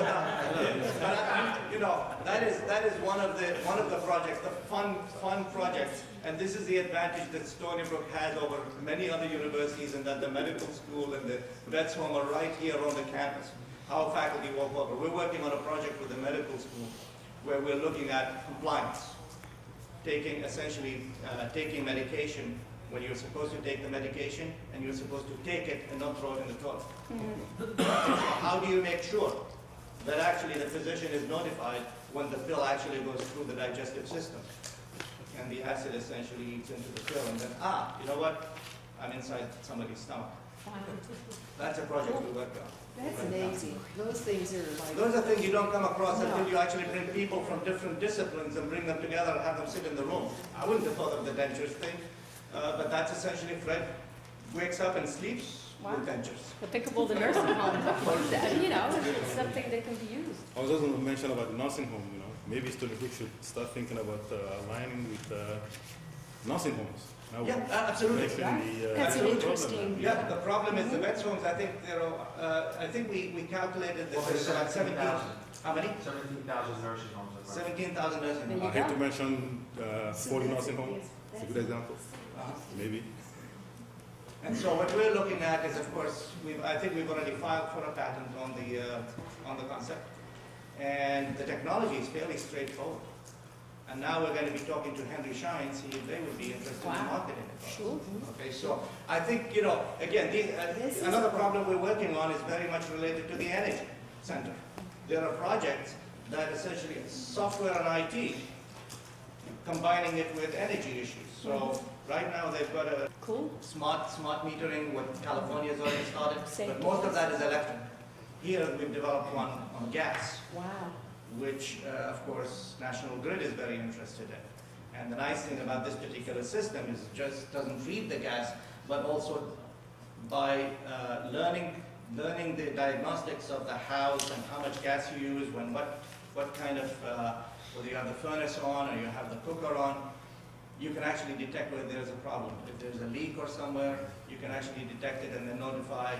that is one of the projects, the fun projects, and this is the advantage that Stony Brook has over many other universities, and that the medical school and the vets home are right here on the campus. Our faculty walk over. We're working on a project with the medical school where we're looking at compliance, taking medication when you're supposed to take the medication, and you're supposed to take it and not throw it in the toilet. How do you make sure that actually the physician is notified when the pill actually goes through the digestive system, and the acid essentially eats into the pill, and then, you know what? I'm inside somebody's stomach. That's a project we work on. That's amazing. Those things are like... Those are things you don't come across until you actually bring people from different disciplines and bring them together and have them sit in the room. I wouldn't have thought of the dentures thing, but that's essentially Fred wakes up and sleeps with dentures. Applicable to nursing homes, it's something that can be used. I was just going to mention about the nursing home, maybe Stony Brook should start thinking about aligning with nursing homes. Now, yeah, absolutely. That's an interesting... Yeah, the problem is the vets homes, I think there are, I think we calculated that there's about 17,000. How many? 17,000 nursing homes. 17,000 nursing homes. I hate to mention 40 nursing homes. It's a good example. Maybe. And so what we're looking at is, of course, I think we've already filed for a patent on the concept. And the technology is fairly straightforward. And now we're going to be talking to Henry Schein, see if they would be interested in marketing it. Sure. Okay, so I think, again, another problem we're working on is very much related to the energy center. There are projects that essentially software and IT, combining it with energy issues. So right now they've got a smart metering, what California's already started, but most of that is electric. Here we've developed one on gas. Wow. Which, of course, National Grid is very interested in. And the nice thing about this particular system is it just doesn't feed the gas, but also by learning the diagnostics of the house and how much gas you use, when what kind of, whether you have the furnace on or you have the cooker on, you can actually detect whether there's a problem. If there's a leak or somewhere, you can actually detect it and then notify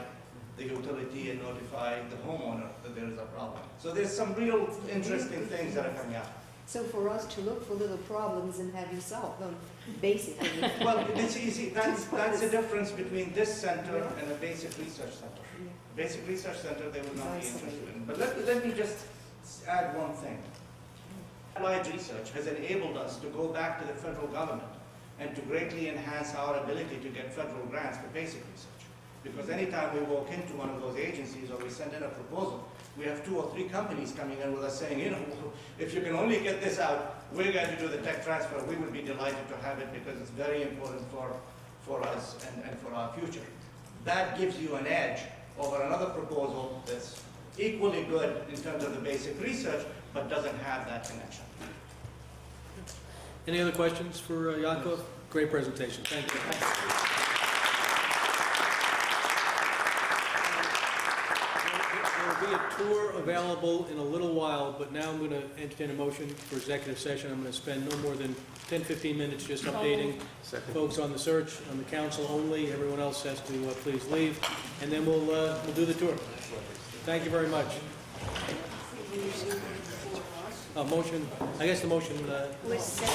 the utility and notify the homeowner that there is a problem. So there's some real interesting things that are coming out. So for us to look for little problems and have you solve them, basically. Well, it's easy. That's the difference between this center and a basic research center. Basic research center they would not be interested in. But let me just add one thing. Applied research has enabled us to go back to the federal government and to greatly enhance our ability to get federal grants for basic research. Because anytime we walk into one of those agencies or we send in a proposal, we have 2 or 3 companies coming in with us saying, if you can only get this out, we're going to do the tech transfer. We would be delighted to have it because it's very important for us and for our future. That gives you an edge over another proposal that's equally good in terms of the basic research, but doesn't have that connection. Any other questions for Yaakov? Great presentation. Thank you. There will be a tour available in a little while, but now I'm going to entertain a motion for executive session. I'm going to spend no more than 10, 15 minutes just updating folks on the search, on the council only. Everyone else has to please leave, and then we'll do the tour. Thank you very much. Motion, I guess the motion Was